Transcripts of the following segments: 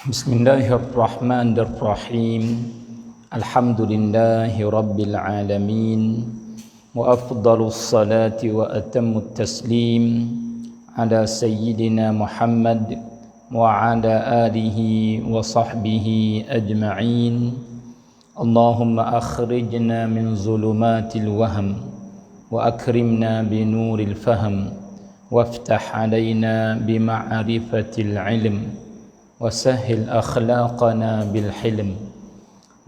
Bismillahirrahmanirrahim. Alhamdulillahi rabbil alamin. Wa afdalus salati wa atammut taslim ala sayyidina Muhammad wa ala alihi wa sahbihi ajma'in. Allahumma akhrijna min zulumatil wahm wa akrimna bi nuril fahm waftah alaina bi ma'rifatil ilm وسهل أخلاقنا بالحلم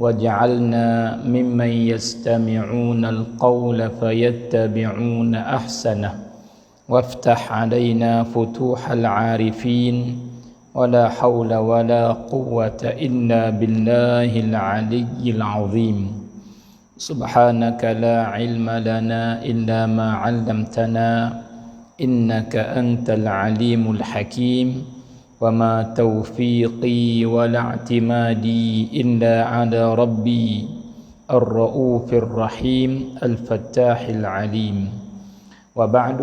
واجعلنا ممن يستمعون القول فيتبعون أحسنه وافتح علينا فتوح العارفين ولا حول ولا قوة إلا بالله العلي العظيم سبحانك لا علم لنا إلا ما علمتنا إنك أنت العليم الحكيم وما توفيقي ولا اعتمادي إلا على ربي الرؤوف الرحيم الفتاح العليم وبعد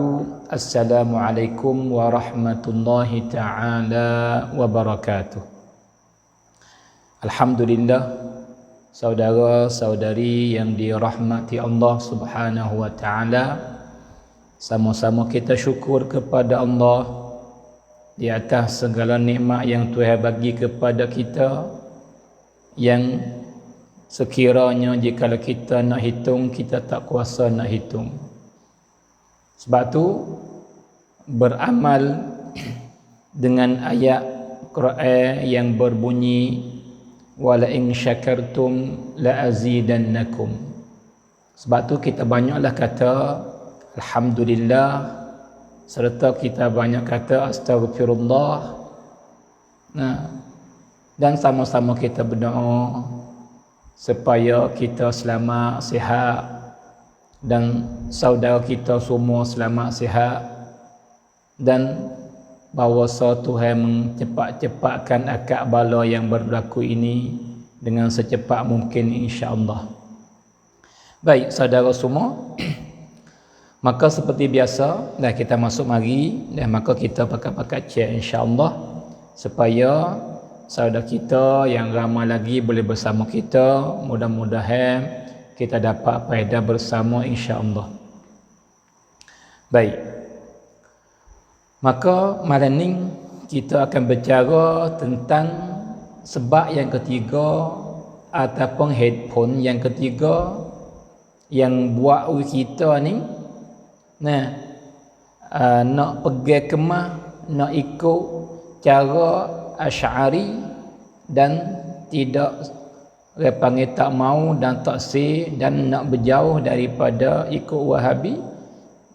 السلام عليكم ورحمة الله تعالى وبركاته. Alhamdulillah, saudara-saudari yang dirahmati Allah Subhanahu wa taala, sama-sama kita syukur kepada Allah di atas segala nikmat yang Tuhan bagi kepada kita, yang sekiranya jika kita nak hitung, kita tak kuasa nak hitung. Sebab tu beramal dengan ayat Quran yang berbunyi wala in syakartum la azidannakum. Sebab tu kita banyaklah kata alhamdulillah, serta kita banyak kata astagfirullah. Dan sama-sama kita berdoa supaya kita selamat sihat dan saudara kita semua selamat sihat, dan bahawa Tuhan mencepat-cepatkan akad bala yang berlaku ini dengan secepat mungkin, insya-Allah. Baik saudara semua, maka seperti biasa dah kita masuk mari, dan maka kita pakat-pakat cek insya-Allah supaya saudara kita yang ramai lagi boleh bersama kita. Mudah-mudahan kita dapat faedah bersama insya-Allah. Baik. Maka malam ni kita akan berbicara tentang sebab yang ketiga ataupun headphone yang ketiga yang buat kita ni nak pergi kemah, nak ikut cara Asy'ari dan tidak panggil tak mau dan tak sih, dan nak berjauh daripada ikut Wahabi.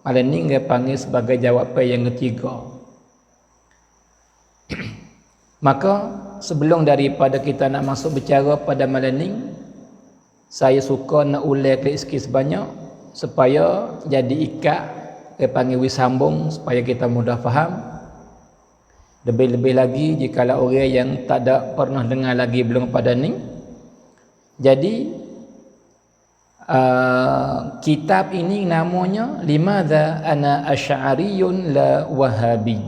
Malam ni dia panggil sebagai jawapan yang ketiga. Maka sebelum daripada kita nak masuk bicara pada malam ni, saya suka nak ulang sikit sebanyak supaya jadi ikat, dia panggil wisambung, supaya kita mudah faham. Lebih-lebih lagi jika orang yang tak ada pernah dengar lagi belum pada ni. Jadi kitab ini namanya Limadha ana asy'ariyun la wahabi.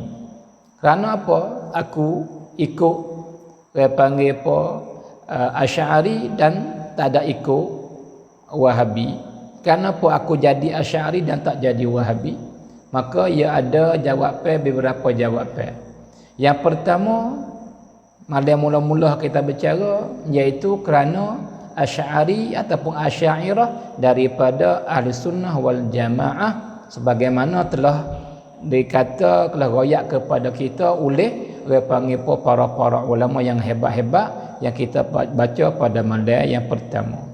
Kerana apa aku ikut dia panggil apa Asy'ari dan tak ada ikut Wahabi? Kenapa aku jadi Asy'ari dan tak jadi Wahabi? Maka ia ada jawapan, beberapa jawapan. Yang pertama, malam mula-mula kita berbicara, iaitu kerana Asy'ari ataupun Asy'ariyah daripada Ahli Sunnah wal Jamaah, sebagaimana telah dikata, telah royak kepada kita oleh para ulama yang hebat-hebat yang kita baca pada malam yang pertama.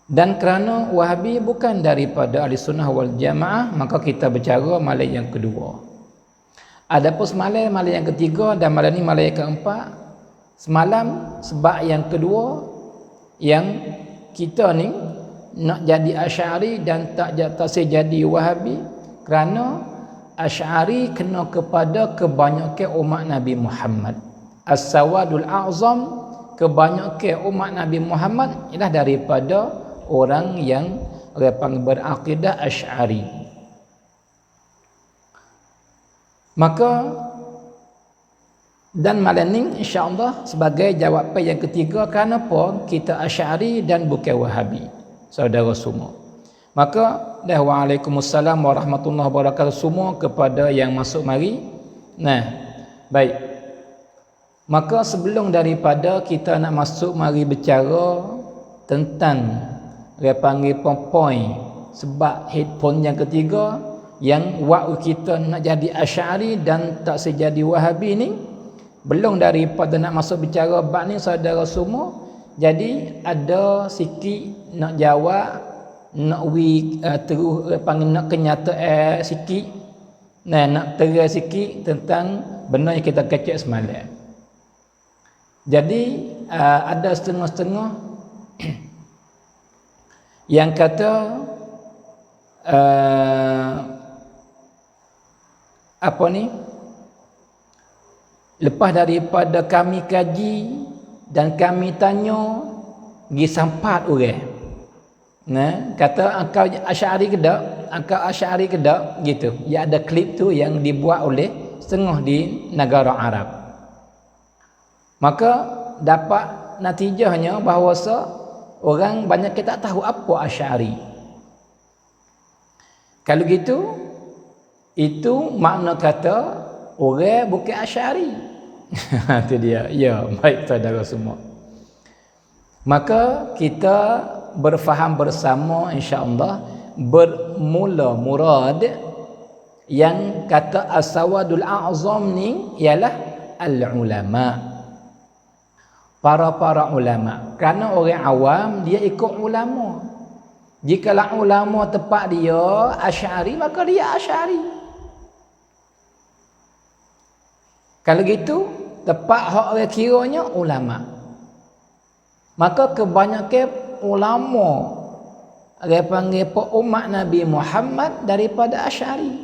Dan kerana Wahabi bukan daripada Ahli Sunnah wal Jamaah, maka kita berbicara malam yang kedua. Adapun malam yang ketiga dan malam ni malam yang keempat. Semalam sebab yang kedua yang kita ni nak jadi Asy'ari dan tak jadi Wahabi, kerana Asy'ari kena kepada kebanyakan umat Nabi Muhammad. As-sawadul a'zam, kebanyakan umat Nabi Muhammad ialah daripada orang yang berakidah Asy'ari. Dan malam ni insya-Allah sebagai jawapan yang ketiga, kenapa kita Asy'ari dan bukan Wahabi, saudara semua. Maka waalaikumsalam warahmatullahi wabarakatuh semua kepada yang masuk mari. Nah, baik. Maka sebelum daripada kita nak masuk mari bicara tentang dia panggil point sebab headphone yang ketiga yang waktu kita nak jadi Asy'ari dan tak sejadi Wahabi ni, belum daripada nak masuk bicara bab ni saudara semua, jadi ada sikit nak jawab, nak terus panggil nak kenyataan sikit, nak terang sikit tentang benda yang kita kecek semalam. Jadi ada setengah-setengah yang kata apa ni, lepas daripada kami kaji dan kami tanya pergi sampat orang, kata engkau Asy'ari ke tak, engkau Asy'ari ke tak, gitu. Ya, ada klip tu yang dibuat oleh setengah di negara Arab. Maka dapat natijahnya bahawa orang banyak kita tak tahu apa Asy'ari. Kalau gitu, itu makna kata orang bukan Asy'ari. Itu dia. Ya, baik saudara semua. Maka kita berfaham bersama insya-Allah bermula murad yang kata as-sawadul a'zam ni ialah al-ulama. Para ulama. Kerana orang awam dia ikut ulama. Jikalau ulama tepat dia Asy'ari, maka dia Asy'ari. Kalau gitu tepat hak orang kiranya ulama. Maka kebanyakan ulama dia panggil umat Nabi Muhammad daripada Asy'ari.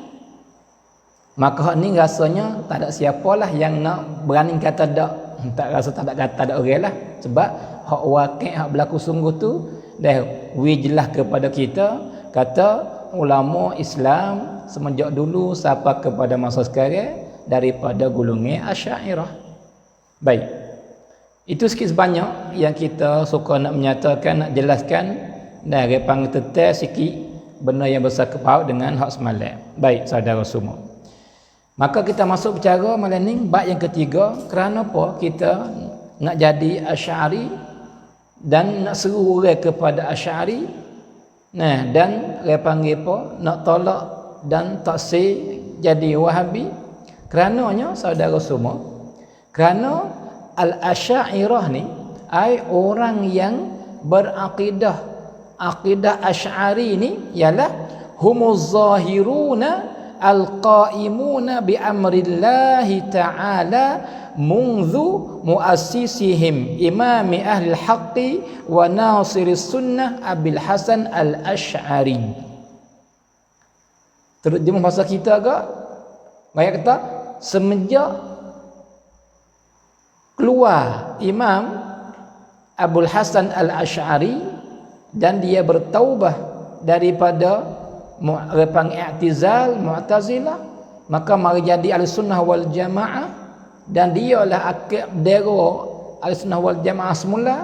Maka hak ni rasanya tak ada siapalah yang nak berani kata tak. Tak rasa tak ada orang lah. Sebab hak wakil, hak berlaku sungguh tu dah jelas kepada kita. Kata ulama Islam semenjak dulu sampai kepada masa sekarang daripada golongan Asy'ariyah. Baik, itu sikit sebanyak yang kita suka nak menyatakan, nak jelaskan dan dia panggil tetel sikit benda yang besar kepaut dengan hak semalam. Baik saudara semua, maka kita masuk bicara malam ni bab yang ketiga, kerana apa kita nak jadi Asy'ari dan nak seru orang kepada Asy'ari, dan dia panggil apa, nak tolak dan taksir jadi Wahabi. Kerananya saudara semua, kerana al-Asy'ariyah ni ai orang yang berakidah akidah Asy'ari ni ialah humuz zahiruna al-qa'imuna bi amrillahi ta'ala munzu muassisihim imami ahli al-haqqi wa nasiris sunnah Abil Hasan al-Asy'ari. Terjemah bahasa kita agak banyak kata semenjak keluar Imam Abul Hasan al-Asy'ari dan dia bertaubah daripada i'tizal Mu'tazilah, maka mari jadi Ahlussunnah wal Jamaah, dan dialah akib dero Ahlussunnah wal Jamaah semula,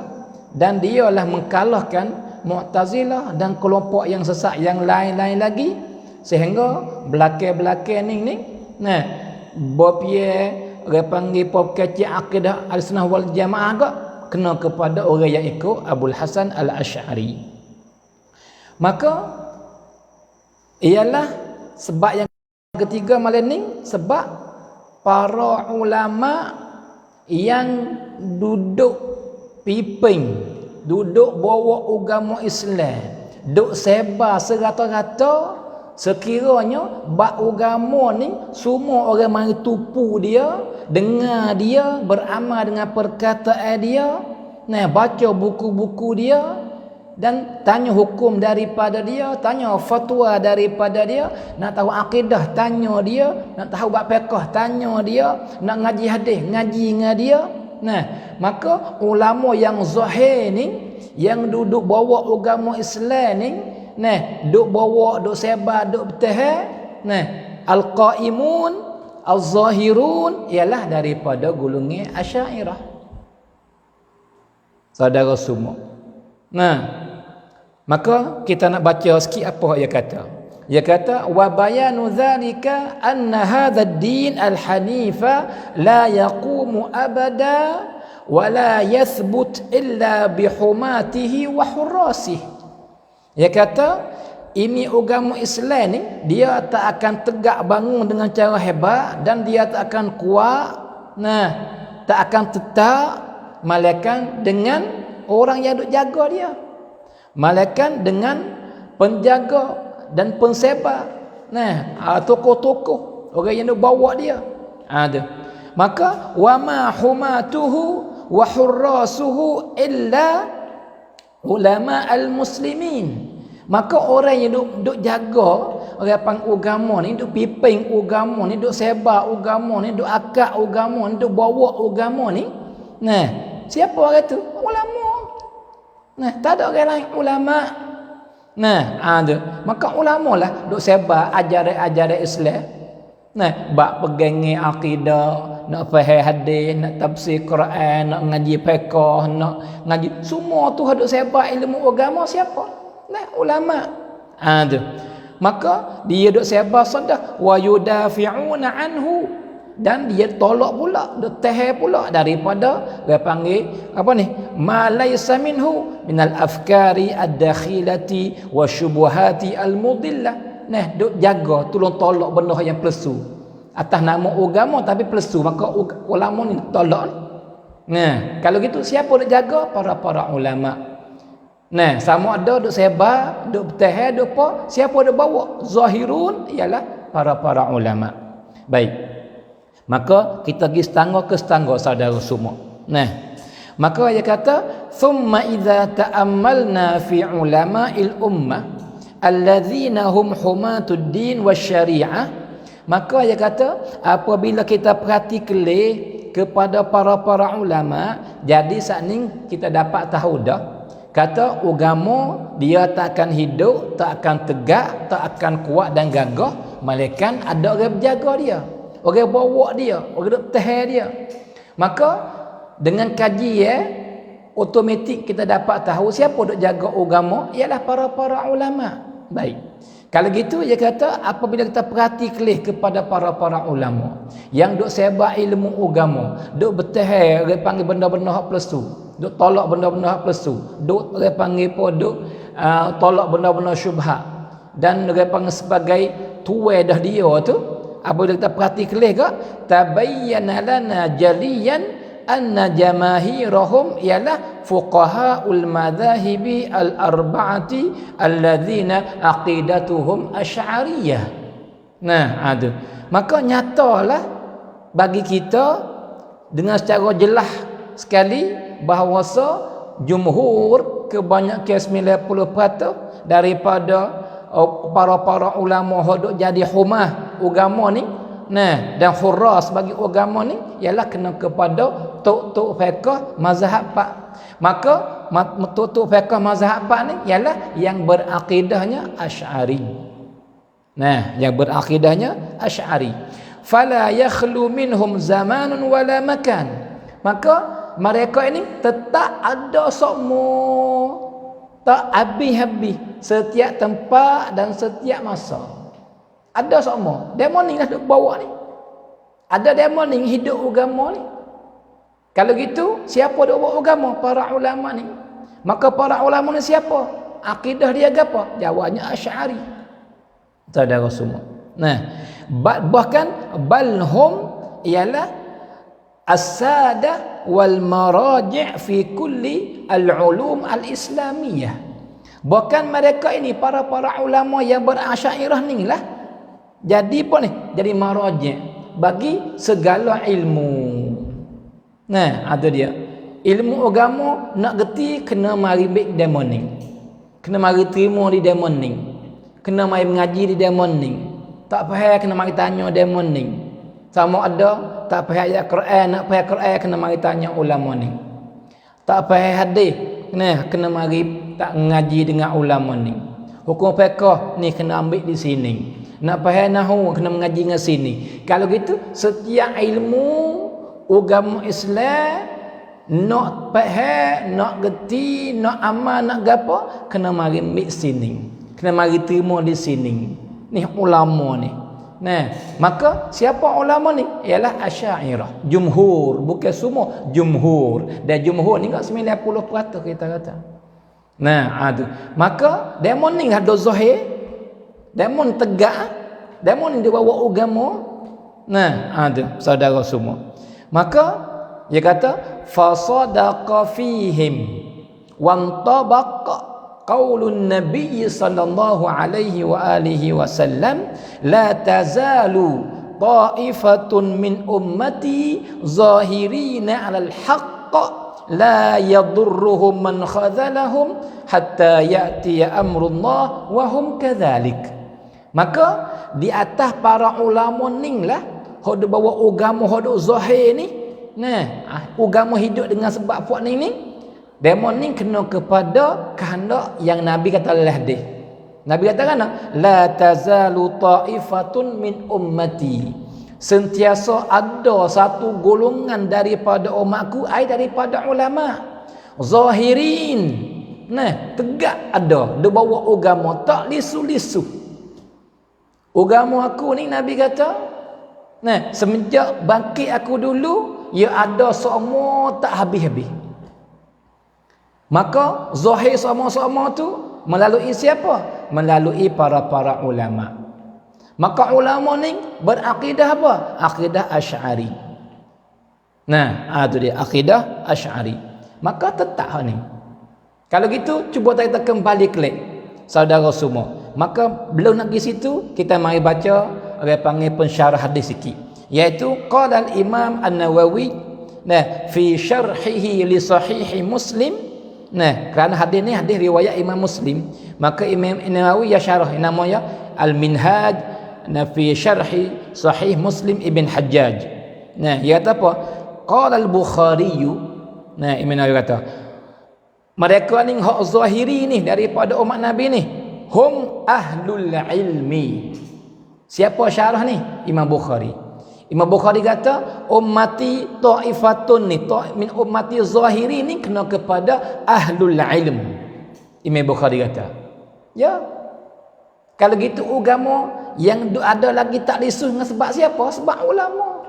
dan dialah mengalahkan Mu'tazilah dan kelompok yang sesat yang lain-lain lagi, sehingga belakang-belakang ni bopie dia panggil pop kecil akidah Ahlussunnah wal Jamaah agak kena kepada orang yang ikut Abul Hasan al-Asy'ari. Maka ialah sebab yang ketiga malam ni, sebab para ulama yang duduk piping, duduk bawa agama Islam, duduk sebar serata-rata, sekiranya bab agama ni semua orang mari tupu dia, dengar dia, beramal dengan perkataan dia, baca buku-buku dia, dan tanya hukum daripada dia, tanya fatwa daripada dia, nak tahu akidah tanya dia, nak tahu bab fiqh tanya dia, nak ngaji hadis ngaji dengan dia. Maka ulama yang zahir ni, yang duduk bawa agama Islam ni, duk bawa, duk sebar, duk bertahan, al-qaimun Az-Zahirun ialah daripada golongan Asy'ariyah. Saudara semua. Nah, maka kita nak baca sikit apa dia kata. Dia kata wa bayanu dzalika anna hadha ad-din al-hanifa la yaqumu abada wa la yathbut illa bihumatihi wa hurrasihi. Dia kata ini agama Islam ni dia tak akan tegak bangun dengan cara hebat dan dia tak akan kuat. Nah, tak akan tetap malaikat dengan orang yang duk jaga dia. Malaikat dengan penjaga dan pensebar. Nah, tokoh-tokoh orang yang duk bawa dia. Ada. Maka wa ma humatuhu wa hurrasuhu illa ulama al-muslimin. Maka orang yang duk jaga orang pang agama ni, duk piping agama ni, duk sebar agama ni, duk akak agama ni, duk bawa agama ni. Nah, siapa orang tu? Ulama. Nah, tak ada orang lain ulama. Nah, ada. Maka ulama lah duk sebar ajaran-ajaran Islam. Nah, bab pegangi akidah, nak faham hadis, nak tafsir Quran, nak ngaji fiqh, nak ngaji semua tu duk sebar ilmu agama siapa? Nah, ulama. Ada. Maka dia duk sebar sadah wa yudafi'una anhu, dan dia tolak pula, dia tahan pula daripada dia panggil apa ni, ma laysa minhu minal afkari ad-dakhilati wa syubuhati al-mudillah. Nah, duk jaga tolong tolak benda yang palsu atas nama agama tapi palsu, maka ulama ni tolak. Nah, kalau gitu siapa duk jaga? Para ulama. Nah, sama ada duk sebar, duk tahan, duk apa, siapa duk bawa? Zahirun ialah para ulama. Baik. Maka kita pergi setangga ke setangga saudara semua. Nah, maka dia kata thumma idza ta'ammalna fi ulama'il ummah alladzina hum humatud din wasyari'ah. Maka dia kata apabila kita perhati kelih kepada para ulama, jadi saat ni kita dapat tahu dah kata agama dia tak akan hidup, tak akan tegak, tak akan kuat dan gagah melainkan ada orang berjaga dia, orang bawa dia, orang duk tahan dia. Maka dengan kaji automatik kita dapat tahu siapa duk jaga agama ialah para ulama. Baik. Kalau gitu dia kata apabila kita perhati kelih kepada para ulama yang duk sebar ilmu agama, duk bertahan orang panggil benda-benda hak palsu, duk tolak benda-benda hak palsu, duk orang panggil apa, duk tolak benda-benda syubhat, dan orang panggil sebagai tuai dah dia tu. Apabila kita perhati kelih ke, tabayyana lana jaliyan anna jamaahirahum ialah fuqahaul madhahibi al-arba'ati alladzina aqidatuhum asy'ariyah. Nah, ada. Maka nyatalah bagi kita dengan secara jelas sekali bahawasa jumhur kebanyakan 90% daripada para ulama hodok jadi humah agama ni, nah, dan hurras bagi agama ni ialah kena kepada tok-tok fiqh mazhab Pak. Maka tok-tok fiqh mazhab Pak ni ialah yang berakidahnya Asy'ari. Nah, yang berakidahnya Asy'ari. Fala yakhlu minhum zamanun wala makan. Maka mereka ini tetap ada semua, tak habis-habis setiap tempat dan setiap masa. Ada semua. Demon ni lah duk bawa ni. Ada demon ni hidup agama ni. Kalau gitu, siapa duk bawa agama? Para ulama ni. Maka para ulama ni siapa? Akidah dia apa? Jawabnya Asy'ari. Saudara semua. Nah, bahkan balhum ialah as-sadah wal maraji' fi kulli al-ulum al-islamiyah. Bahkan mereka ini para ulama yang berasy'ariyah ni lah jadi apa ni? Jadi maraji' bagi segala ilmu. Nah, ada dia. Ilmu agama nak gerti kena mari baik demoning. Kena mari terima di demoning. Kena mari mengaji di demoning. Tak faham kena mari tanya demoning. Sama ada tak faham ayat Quran, nak faham Quran kena mari tanya ulama ni. Tak faham hadis, kena mari tak ngaji dengan ulama ni. Hukum fiqh ni kena ambil di sini. Nak faham nahwu kena mengaji dengan sini. Kalau gitu setiap ilmu agama Islam nak faham, nak gerti, nak amal, nak gapo, kena mari ambil sini. Kena mari terima di sini. Ni ulama ni. Nah, maka siapa ulama ni? Ialah Asy'ariyah. Jumhur, bukan semua, jumhur. Dan jumhur ni enggak 90% kita kata. Nah, tu. Maka demon ni ada zahir, demon tegak, demon ni dia bawa agama. Nah, tu saudara semua. Maka dia kata fasadaqa fihim wantabaqa qaulun nabiy sallallahu alaihi wa alihi wasallam la tazalu ta'ifatun min ummati zahirina 'alal haqq la yadurruhum man khadhalahum hatta ya'ti amrullah wa hum kadzalik. Maka di atas para ulama ning lah hok bawa agama hok zahir ni. Nah, agama hidup dengan sebab puak ni demon ni kena kepada kehendak yang Nabi kata dalam hadis. Nabi kata kan, la tazalu ta'ifatun min ummati. Sentiasa ada satu golongan daripada umatku, ai daripada ulama. Zahirin. Nah, tegak ada, dia bawa agama tak lisu-lisu. Agama aku ni Nabi kata, nah, semenjak bangkit aku dulu, ia ada semua tak habis-habis. Maka zahir sama-sama tu melalui siapa? Melalui para ulama. Maka ulama ni berakidah apa? Akidah Asy'ari. Nah, tu dia akidah Asy'ari. Maka tetap ni. Kalau gitu cuba kita kembali klik saudara semua. Maka belum nak pergi situ, kita mari baca orang panggil pensyarah hadis sikit. Iaitu qala al-Imam An-Nawawi fi syarhihi li sahih Muslim. Nah, kerana hadis ni hadis riwayat Imam Muslim, maka Imam Nawawi ya syarah namanya Al-Minhaj fi syarhi sahih Muslim Ibn Hajjaj. Nah, dia kata apa? Qala al-Bukhari. Nah, Imam Nawawi kata mereka ni hak zahiri ni daripada umat Nabi ni hum ahlul ilmi. Siapa syarah ni? Imam Bukhari. Imam Bukhari kata ummati ta'ifatun ni min ummati zahiri ni kena kepada ahlul ilm. Imam Bukhari kata. Ya. Kalau gitu agama yang ada lagi tak lisu dengan sebab siapa? Sebab ulama.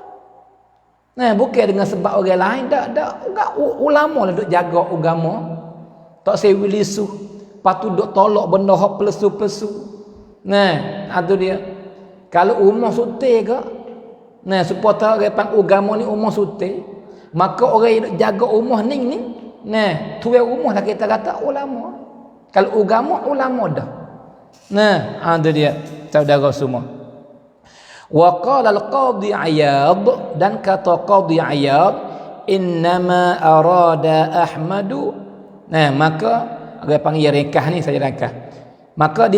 Nah, bukan dengan sebab orang lain. Tak ulama lah duk jaga agama. Tak sewi lisu. Lepas tu duk tolak benda hak pelesu-pelesu. Nah, itu dia. Kalau umur sutil ke, nah, supaya orang pang agama ni umur sutil, maka orang yang jaga umur ni, nah, tuan rumah lah kita kata ulama. Kalau agama dah. Nah, itu dia saudara semua. Wa qala al-Qadhi Iyad, dan kata Qadhi Iyad, innama arada Ahmadu. Nah, maka orang panggil rekah ni saya rekah. Maka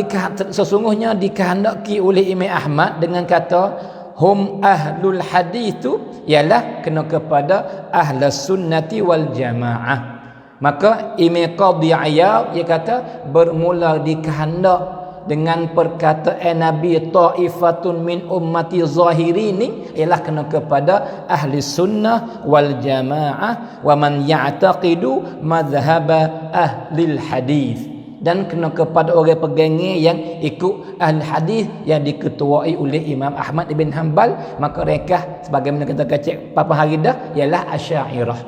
sesungguhnya dikehendaki oleh Imam Ahmad dengan kata hum ahlul hadis tu ialah kena kepada ahlus sunnati wal jamaah. Maka Imam Qadhi Iyad dia kata bermula dikehendak dengan perkataan Nabi ta'ifatun min ummati zahiri ni ialah kena kepada ahli sunnah wal jamaah wa man ya'taqidu madhhaba ahli hadis, dan kena kepada orang pegangan yang ikut ahli hadis yang diketuai oleh Imam Ahmad ibn Hanbal. Maka mereka sebagaimana kita kacik papa hari dah ialah Asy'ariyah.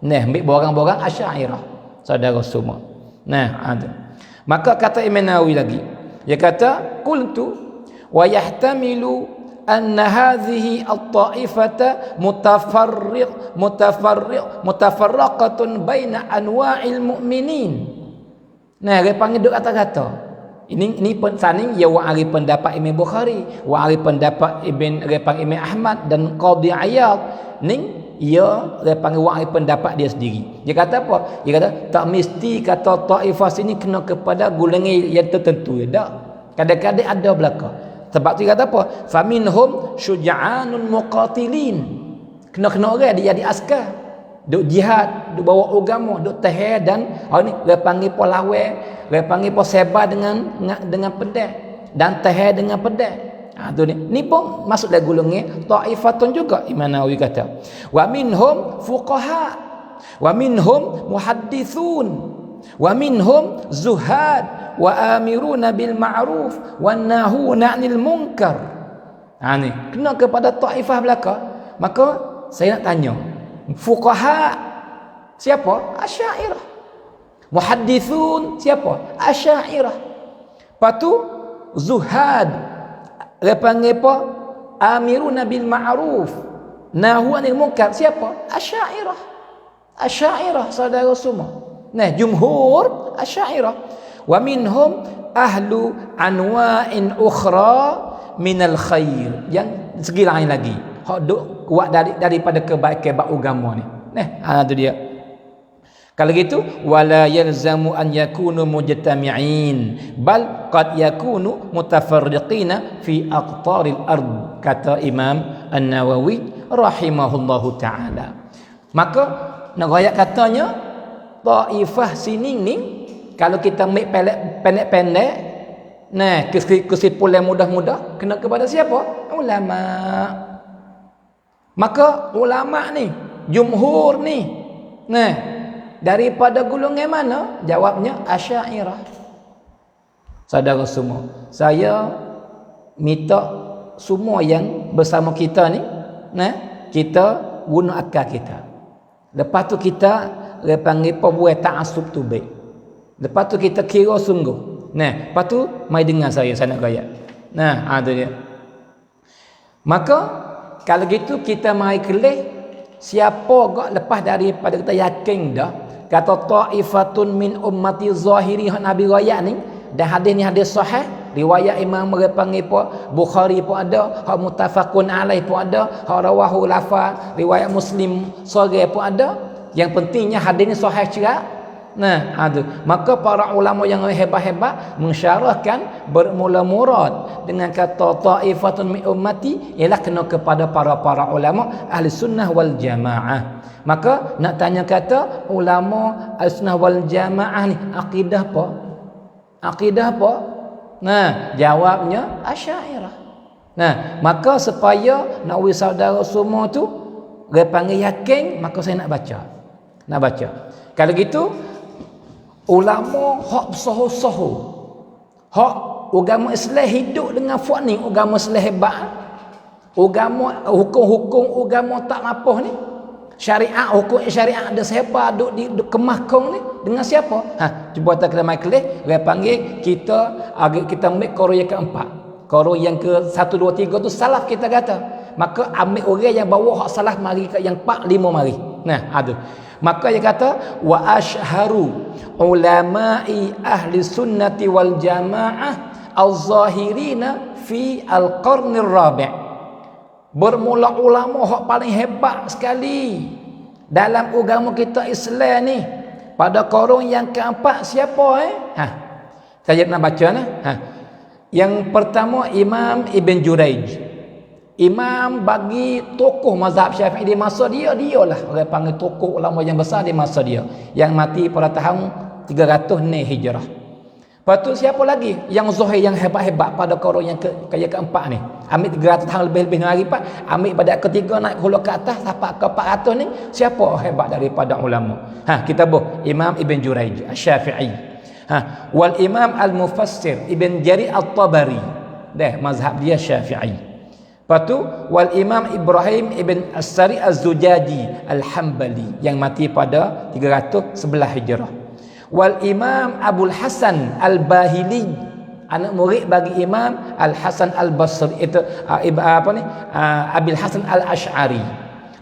Nah, ambil borang-borang Asy'ariyah saudara semua. Nah, ada. Maka kata Imam Nawawi lagi, dia kata qultu wa yahtamilu anna hadhihi at-ta'ifata mutafarriqatun baina anwa'il mu'minin. Nah, dia panggil duk kata-kata. Ini saning ya wa ari pendapat Imam Bukhari, wa ari pendapat Imam Ahmad dan Qadhi Iyad. Ning ia dia panggil wa ari pendapat dia sendiri. Dia kata apa? Dia kata tak mesti kata taifah sini kena kepada golongan yang tertentu. Tak. Kadang-kadang ada belaka. Sebab tu dia kata apa? Faminhum syuja'anun muqatilin. Kena-kena orang dia jadi askar. Duk jihad, duk bawa agama, duk tahir, dan ni dia panggil polawai, dia panggil posebar dengan pedang dan tahir dengan pedang. Tu ni pun masuk dalam golongan ta'ifatun juga. Imam Nawawi kata wa minhum fuqaha wa minhum muhaddithun wa minhum zuhad wa amiruna bil ma'ruf wan nahuna 'anil munkar. Ni kena kepada taifah belaka. Maka saya nak tanya, fuqaha siapa? Asy'ariyah. Muhaddithun siapa? Asy'ariyah. Patu zuhad dia panggil apa? Amiruna bil ma'ruf nahu 'anil munkar siapa? Asy'ariyah. Asy'ariyah saudara semua. Nah, jumhur Asy'ariyah. Wa minhum ahlu anwa'in ukhra minal khair. Yang segi lain lagi. Hak duk kuat daripada kebaikan agama ni. Nah, tu dia. Kalau gitu wala yalzamu an yakunu mujtami'in bal qad yakunu mutafarriqina fi aqtaril ard, kata Imam An-Nawawi rahimahullahu taala. Maka nak ayat katanya taifah sini ni kalau kita ambil pendek-pendek, nah kesimpulan mudah-mudah kena kepada siapa? Ulama. Maka ulama ni, jumhur ni, nah daripada golongan mana? Jawabnya Asy'ariyah. Saudara semua, saya minta semua yang bersama kita ni, nah kita guna akal kita. Lepas tu kita panggil pembuat ta'assub tu baik. Lepas tu kita kira sungguh. Nah, lepas tu mai dengar saya nak gaya. Nah, tu dia. Maka kalau gitu kita mai kelih siapa gak lepas daripada kita yakin dah kata ta'ifatun min ummati zahiri hak Nabi raya ni, dan hadis ni hadis sahih, riwayat Imam panggil apa Bukhari pun ada, hak muttafaqun alaih pun ada, hak rawahu lafa riwayat Muslim sahih pun ada. Yang pentingnya hadis ni sahih cerak. Nah, ada. Maka para ulama yang hebat-hebat mensyarahkan bermula murad dengan kata ta'ifatun min ummati ialah kena kepada para ulama ahli sunnah wal jamaah. Maka nak tanya kata ulama ahli sunnah wal jamaah ni akidah apa? Akidah apa? Nah, jawabnya Asy'ariyah. Nah, maka supaya nak wi saudara semua tu dia panggil yakin, maka saya nak baca. Nak baca. Kalau gitu ulama hak soho-soho, hak agama Islam hidup dengan fuad ni, agama Islam hebat, agama hukum-hukum agama tak lapah ni, syariat hukum syariat ada siapa duk di kemakong ni dengan siapa? Cuba kita mai kelih, dia panggil kita ambil qaro yang keempat. Qaro yang ke 1 2 3 tu salaf kita kata. Maka ambil orang yang bawa hak salaf mari ke yang 4 5 mari. Nah, ada. Maka dia kata wa ashharu ulama'i ahli sunnati wal jamaah al-zahirina fi al-qarnir rabi'. Bermula ulama hak paling hebat sekali dalam agama kita Islam ni pada qarun yang keempat siapa saya nak baca nah. Yang pertama Imam Ibn Juraij. Imam bagi tokoh mazhab Syafi'i di masa dialah orang panggil tokoh ulama yang besar di masa dia, yang mati pada tahun 300 ni Hijrah. Lepas tu siapa lagi yang zahir yang hebat-hebat pada qarun yang keempat ni? Ambil 300 tahun lebih hari pak, ambil pada ketiga naik hulu ke atas sampai ke 400 ni, siapa hebat daripada ulama? Kita Imam Ibn Juraij Asy-Syafi'i. Wal Imam Al-Mufassir Ibn Jarir At-Tabari. Dah mazhab dia Syafi'i. Lepas tu wal Imam Ibrahim Ibn As-Sari Az-Zujadi Al-Hambali yang mati pada 311 Hijrah. Wal Imam Abul Hasan Al-Bahili, anak murid bagi Imam Al-Hasan Al-Basri, itu Abil Hasan Al-Asy'ari,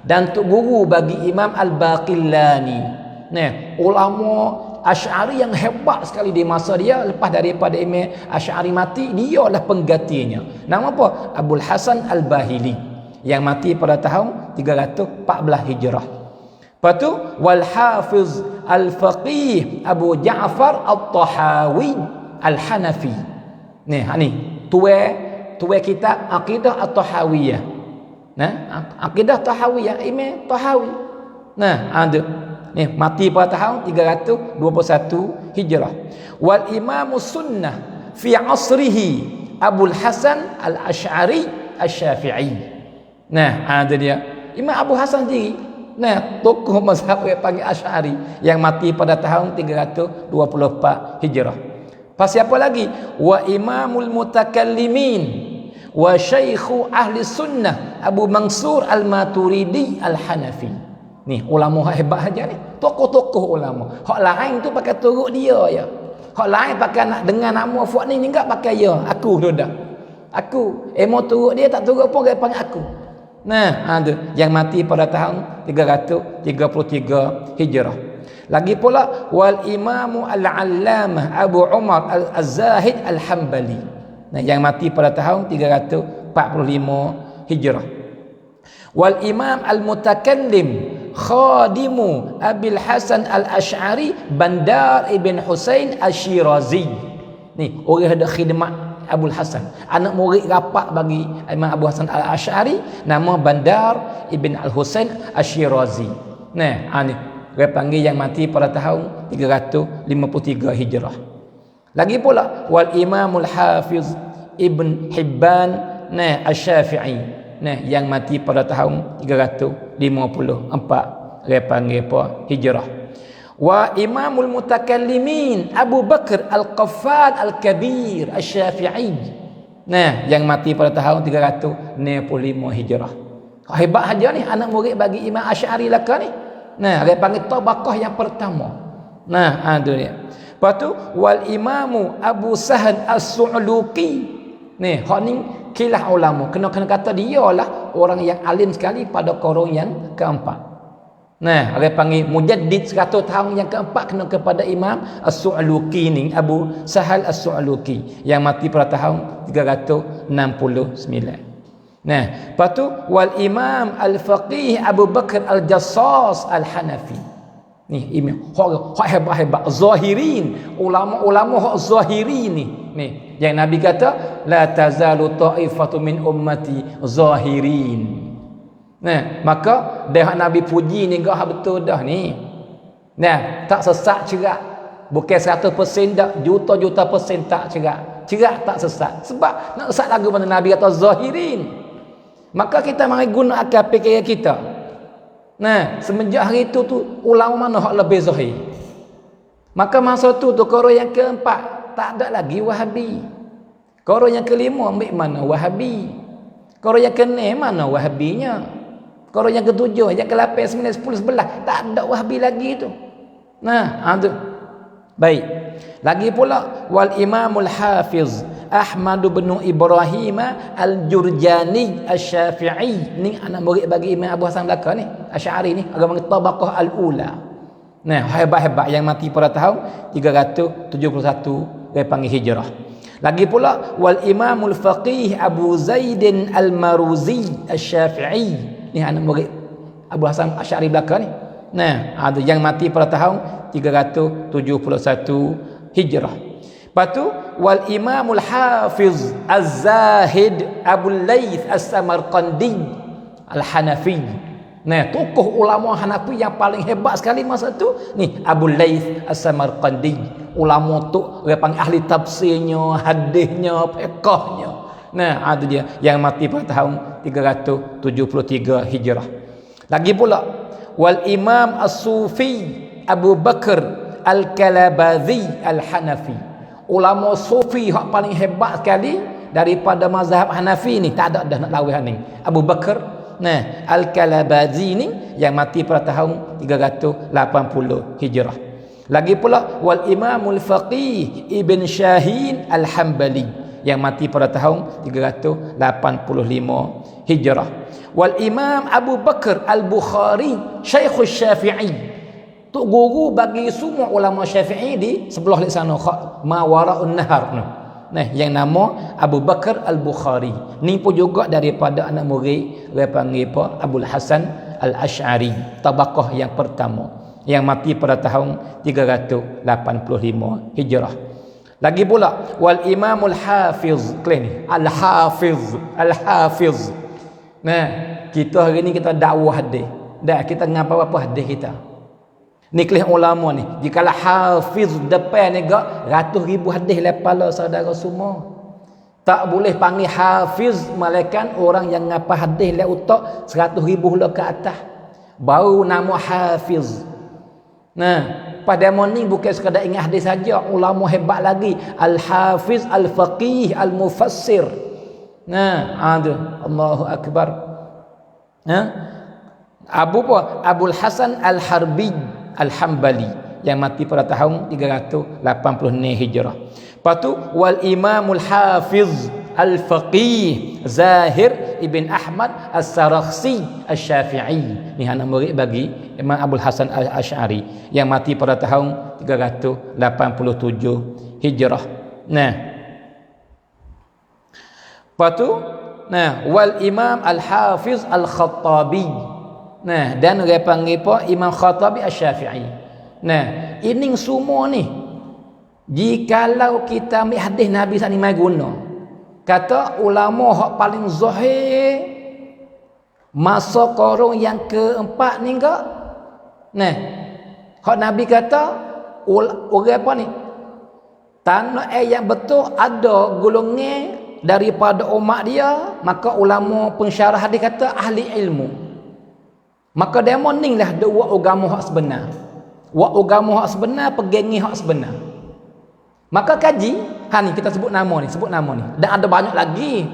dan tu guru bagi Imam Al-Baqillani. Nah, ulama Asy'ari yang hebat sekali di masa dia. Lepas daripada Imam Asy'ari mati, dialah penggantinya. Nama apa? Abul Hasan Al-Bahili yang mati pada tahun 314 Hijrah. Lepas tu wal Hafiz Al-Faqih Abu Ja'far At-Tahawi Al-Hanafi. Ni tuai kitab Aqidah At-Tahawiyah. Nah, Aqidah Tahawiyah Imam Tahawi. Nah, ada mati pada tahun 321 Hijrah. Wal Imam Sunnah fi asrihi Abul Hasan Al-Asy'ari Asy-Syafi'i. Nah, ada dia. Imam Abu Hasan sendiri. Nah, tokoh mazhab yang panggil Asy'ari yang mati pada tahun 324 Hijrah. Pas siapa lagi? Wa Imamul Mutakallimin wa Syaikhu Ahli Sunnah Abu Mansur Al-Maturidi Al-Hanafi. Ni ulama hebat aja ni. Tokoh-tokoh ulama. Hak lain tu pakai turut dia ya. Hak lain pakai nak dengar nama fuak ni enggak pakai ya. Aku tu dah. Aku mau turut dia tak turut pun dia panggil aku. Nah, ada yang mati pada tahun 333 Hijrah. Lagi pula wal Imamu Al-Allamah Abu Umar Al-Zahid Al-Hambali. Nah, yang mati pada tahun 345 Hijrah. Wal Imam Al-Mutakallim Khadimu Abil Hasan Al-Asy'ari Bandar Ibn Husain Asy-Syirazi. Ni orang ada khidmat Abul Hasan, anak murid rapat bagi Imam Abu Hasan Al-Asy'ari, nama Bandar Ibn Al-Husain Asy-Syirazi. Nah, ni dia panggil yang mati pada tahun 353 Hijrah. Lagi pula wal Imamul Hafiz Ibn Hibban Asy-Syafi'i. Nah, yang mati pada tahun 354 dia panggil apa? Hijrah. Wa Imamul Mutakallimin Abu Bakar Al-Qaffal Al-Kabir Asy-Syafi'i. Nah, yang mati pada tahun 365 Hijrah. Hebat aja ni anak murid bagi Imam Asy'ari laka ni. Nah, dia panggil tabaqah yang pertama. Nah, ada dia. Lepas tu wal Imamu Abu Sahal As-Su'luqi. Ni, hak ni kilah ulama. Kena kata dia lah orang yang alim sekali pada qarun yang keempat. Nah, dia panggil mujaddid 100 tahun yang keempat kena kepada Imam As-Su'luqi ni, Abu Sahal As-Su'luqi yang mati pada tahun 369. Nah, lepas tu wal Imam Al-Faqih Abu Bakar Al-Jassas Al-Hanafi. Ni imam hak hebat-hebat zahirin, ulama-ulama hak zahirin ni. Ni yang Nabi kata la tazalu ta'ifatu min ummati zahirin. Nah, maka dah Nabi puji ni gak betul dah ni. Nah, tak sesat cerak. Bukan 100% dak, juta-juta persen tak cerak. Cerak tak sesat. Sebab nak sesat lagu mana Nabi kata zahirin. Maka kita mari guna akal fikiran kita. Nah, semenjak hari itu tu ulama mana hak lebih zahir. Maka masa tu qaro yang keempat tak ada lagi Wahabi. Qaro yang kelima ambil mana Wahabi. Qaro yang keenam mana Wahabinya. Qaro yang ketujuh, yang ke-8, 9, 10, 11 tak ada Wahabi lagi tu. Nah, tu. Baik. Lagi pula wal Imamul Hafiz Ahmad bin Ibrahim Al-Jurjani Asy-Syafi'i. Ni anak murid bagi Imam Abu Hasan belaka ni, Asy'ari ni, agama tabaqah al-ula. Nah, hebat-hebat yang mati pada tahun 371 dia panggil Hijrah. Lagi pula wal Imamul Faqih Abu Zaidin Al-Maruzi Asy-Syafi'i. Ni anak murid Abu Hasan Asy'ari belaka ni. Nah, ada yang mati pada tahun 371 Hijrah. Lepas tu wal Imamul Hafiz Az-Zahid Abul Laith As-Samarqandi Al-Hanafi. Nah, tokoh ulama Hanafi yang paling hebat sekali masa tu ni Abul Laith As-Samarqandi. Ulama tu dia panggil ahli tafsirnya, hadisnya, fiqhnya. Nah, ada dia yang mati pada tahun 373 Hijrah. Lagi pula wal Imam As-Sufi Abu Bakar Al-Kalabazi Al-Hanafi. Ulama Sufi yang paling hebat sekali daripada mazhab Hanafi ni, tak ada dah nak lawan ni. Abu Bakar Al-Kalabazi ni yang mati pada tahun 380 Hijrah. Lagi pula wal Imamul Faqih Ibn Syahin Al-Hambali yang mati pada tahun 385 Hijrah. Wal Imam Abu Bakar Al-Bukhari Syekhul Syafi'i. Tu guru bagi semua ulama Syafi'i di sebelah di sana Mawara'un Nahar tu. Nah, yang nama Abu Bakar Al-Bukhari. Ni pun juga daripada anak murid dia panggil apa? Abul Hasan Al-Asy'ari, tabaqah yang pertama yang mati pada tahun 385 Hijrah. Lagi pula wal Imamul Hafiz ni, Al-Hafiz. Nah, kita hari ni kita dakwah hadis. Dah kita ngapa apa hadis kita. Ni kelas ulama ni. Jikalau hafiz depan ni gak ratus ribu hadis lepala saudara semua. Tak boleh panggil hafiz malaikat orang yang ngapa hadis le utak 100,000 le ke atas. Baru nama hafiz. Nah, pada morning bukan sekadar ingat hadis saja, ulama hebat lagi, al-hafiz, al-faqih, al-mufassir. Nah, ada Allahu akbar. Nah, Abul Hasan Al-Harbi Al-Hambali yang mati pada tahun 386 Hijrah. Lepas tu wal Imamul Hafiz Al-Faqih Zahir Ibn Ahmad As-Sarakhsi Asy-Syafi'i. Ni anak murid bagi Imam Abul Hasan Al-Asy'ari yang mati pada tahun 387 Hijrah. Nah. Lepas tu wal Imam Al-Hafiz Al-Khattabi. Nah, dan dia panggil apa? Imam Khattabi Asy-Syafi'i. Nah, ini semua ni jikalau kita ambil hadis Nabi sallallahu alaihi wasallam, kata ulama hak paling zahir masa korong yang keempat ni enggak. Nah, hak Nabi kata orang apa ni? Tanah yang betul ada golongan daripada umat dia, maka ulama pensyarah hadis kata ahli ilmu. Maka demo ni lah dua agama hak sebenar. Wa agama hak sebenar, pegangi hak sebenar. Maka kaji, ni kita sebut nama ni. Dan ada banyak lagi.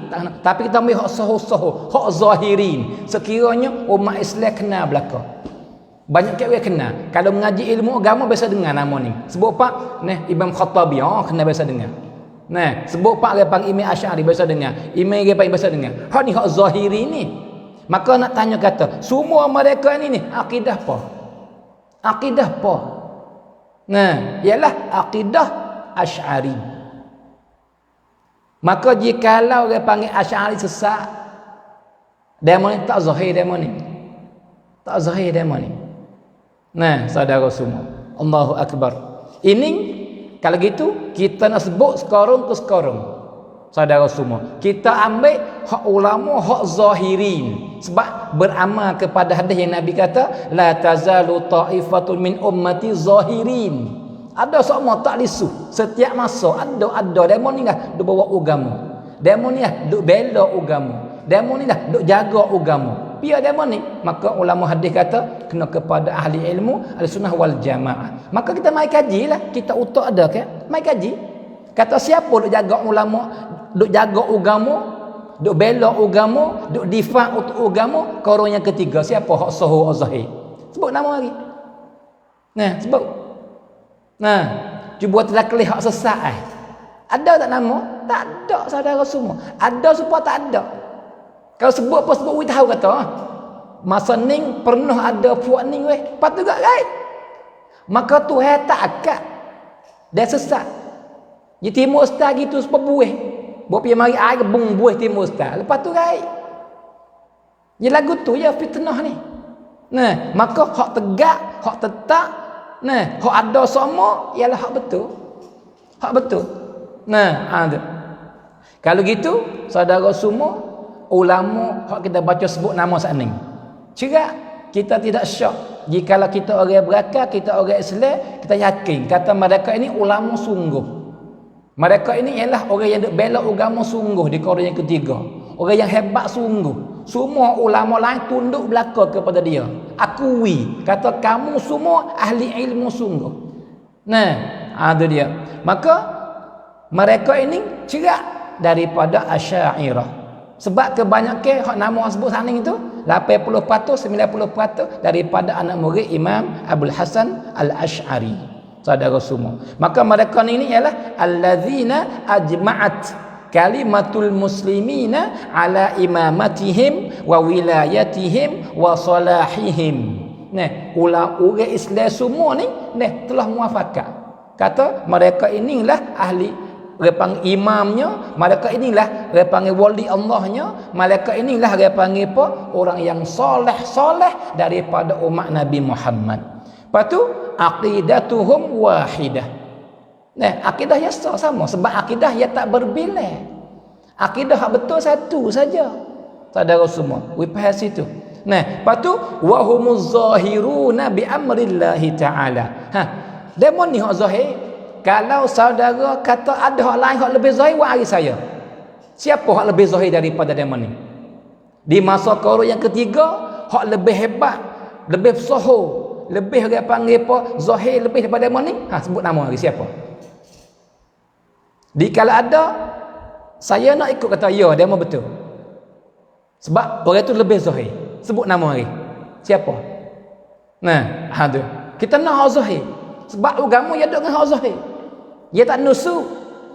Tapi kita ambil hak soho-soho, hak zahirin. Sekiranya umat Islam kenal belaka. Banyak orang kenal. Kalau mengaji ilmu agama biasa dengar nama ni. Sebut pak, Imam Khattabi, kenal biasa dengar. Nah, sebut pak dia panggil Imam Asy'ari biasa dengar. Imam dia panggil biasa dengar. Hak ni hak zahiri ni. Maka nak tanya kata, semua mereka ni akidah apa? Akidah apa? Nah, ialah akidah Asy'ari. Maka jikalau dia panggil Asy'ari sesat, demo ni tak zahir demo ni. Tak zahir demo ni. Nah, saudara semua, Allahu akbar. Ini kalau gitu kita nak sebut sekarang ke sekarang. Saudara semua, kita ambil hak ulama, hak zahirin. Sebab beramal kepada hadis yang Nabi kata, la tazalu ta'ifatun min ummati zahirin. Ada semua tak lisu. Setiap masa ada demo ni lah duk bawa agama. Demo ni lah duk bela agama. Demo ni lah duk jaga agama. Biar demo ni, maka ulama hadis kata kena kepada ahli ilmu, ahli sunnah wal jamaah. Maka kita mai kaji lah, kita utak ada ke? Mai kaji. Kata siapa duk jaga ulama, duk jaga agama, duk bela agama, duk difak untuk agama, korang yang ketiga siapa? Hak sahih zahir. Sebut nama lagi. Nah, sebut. Nah, cuba telakli hak sesat. Ada tak nama? Tak ada, saudara semua. Ada supaya tak ada. Kalau sebut apa sebut we tahu kata. Masa ning pernah ada puak ning weh. Patut gak right. Maka tu tak akad. Dia sesat. Di Timur Ustaz gitu supaya buih. Buat pergi mari air bung buih Timur Ustaz. Lepas tu right. Dia lagu tu ya fitnah ni. Nah, maka hak tegak, hak tetap. Nah, hak ada semua ialah hak betul. Hak betul. Nah, ada. Kalau gitu, saudara semua, ulama hak kita baca sebut nama saat ni. Cerak, kita tidak syak. Jikalau kita orang berakal, kita orang Islam, kita yakin kata mereka ini ulama sungguh. Mereka ini ialah orang yang bela agama sungguh di koran yang ketiga. Orang yang hebat sungguh. Semua ulama lain tunduk belaka kepada dia. Akui. Kata kamu semua ahli ilmu sungguh. Nah, ada dia. Maka mereka ini cerak daripada Asy'ariyah. Sebab kebanyakan hak nama sebut saning itu 80%, 90% daripada anak murid Imam Abul Hasan Al-Asy'ari. Saudara semua. Maka mereka ini ialah allazina ajma'at kalimatul muslimina ala imamatihim wa wilayatihim wa salahihim. Nah, orang Islam semua ni telah muafakat. Kata mereka inilah ahli, dia panggil imamnya, mereka inilah dia panggil wali Allahnya, mereka inilah dia panggil apa? Orang yang soleh daripada umat Nabi Muhammad. Lepas tu aqidatuhum wahidah. Nah, akidah yang sama sebab akidah yang tak berbilang. Akidah yang betul satu saja. Saudara semua, we bahas itu. Nah, lepas tu wa humuz zahiruna bi amrillahi taala. Demo ni hak zahir. Kalau saudara kata ada hak lain hak lebih zahir, wahai saya. Siapa hak lebih zahir daripada demo ni? Di masa qarun yang ketiga, hak lebih hebat, lebih soho, lebih orang panggil apa? Zahir lebih daripada demo ni. Sebut nama lagi siapa? Di kala ada, saya nak ikut kata ya, demo betul. Sebab orang tu lebih zahir. Sebut nama lagi. Siapa? Nah, tu. Kita nak hak zahir. Sebab agama dia ada dengan hak zahir. Dia tak nusuk,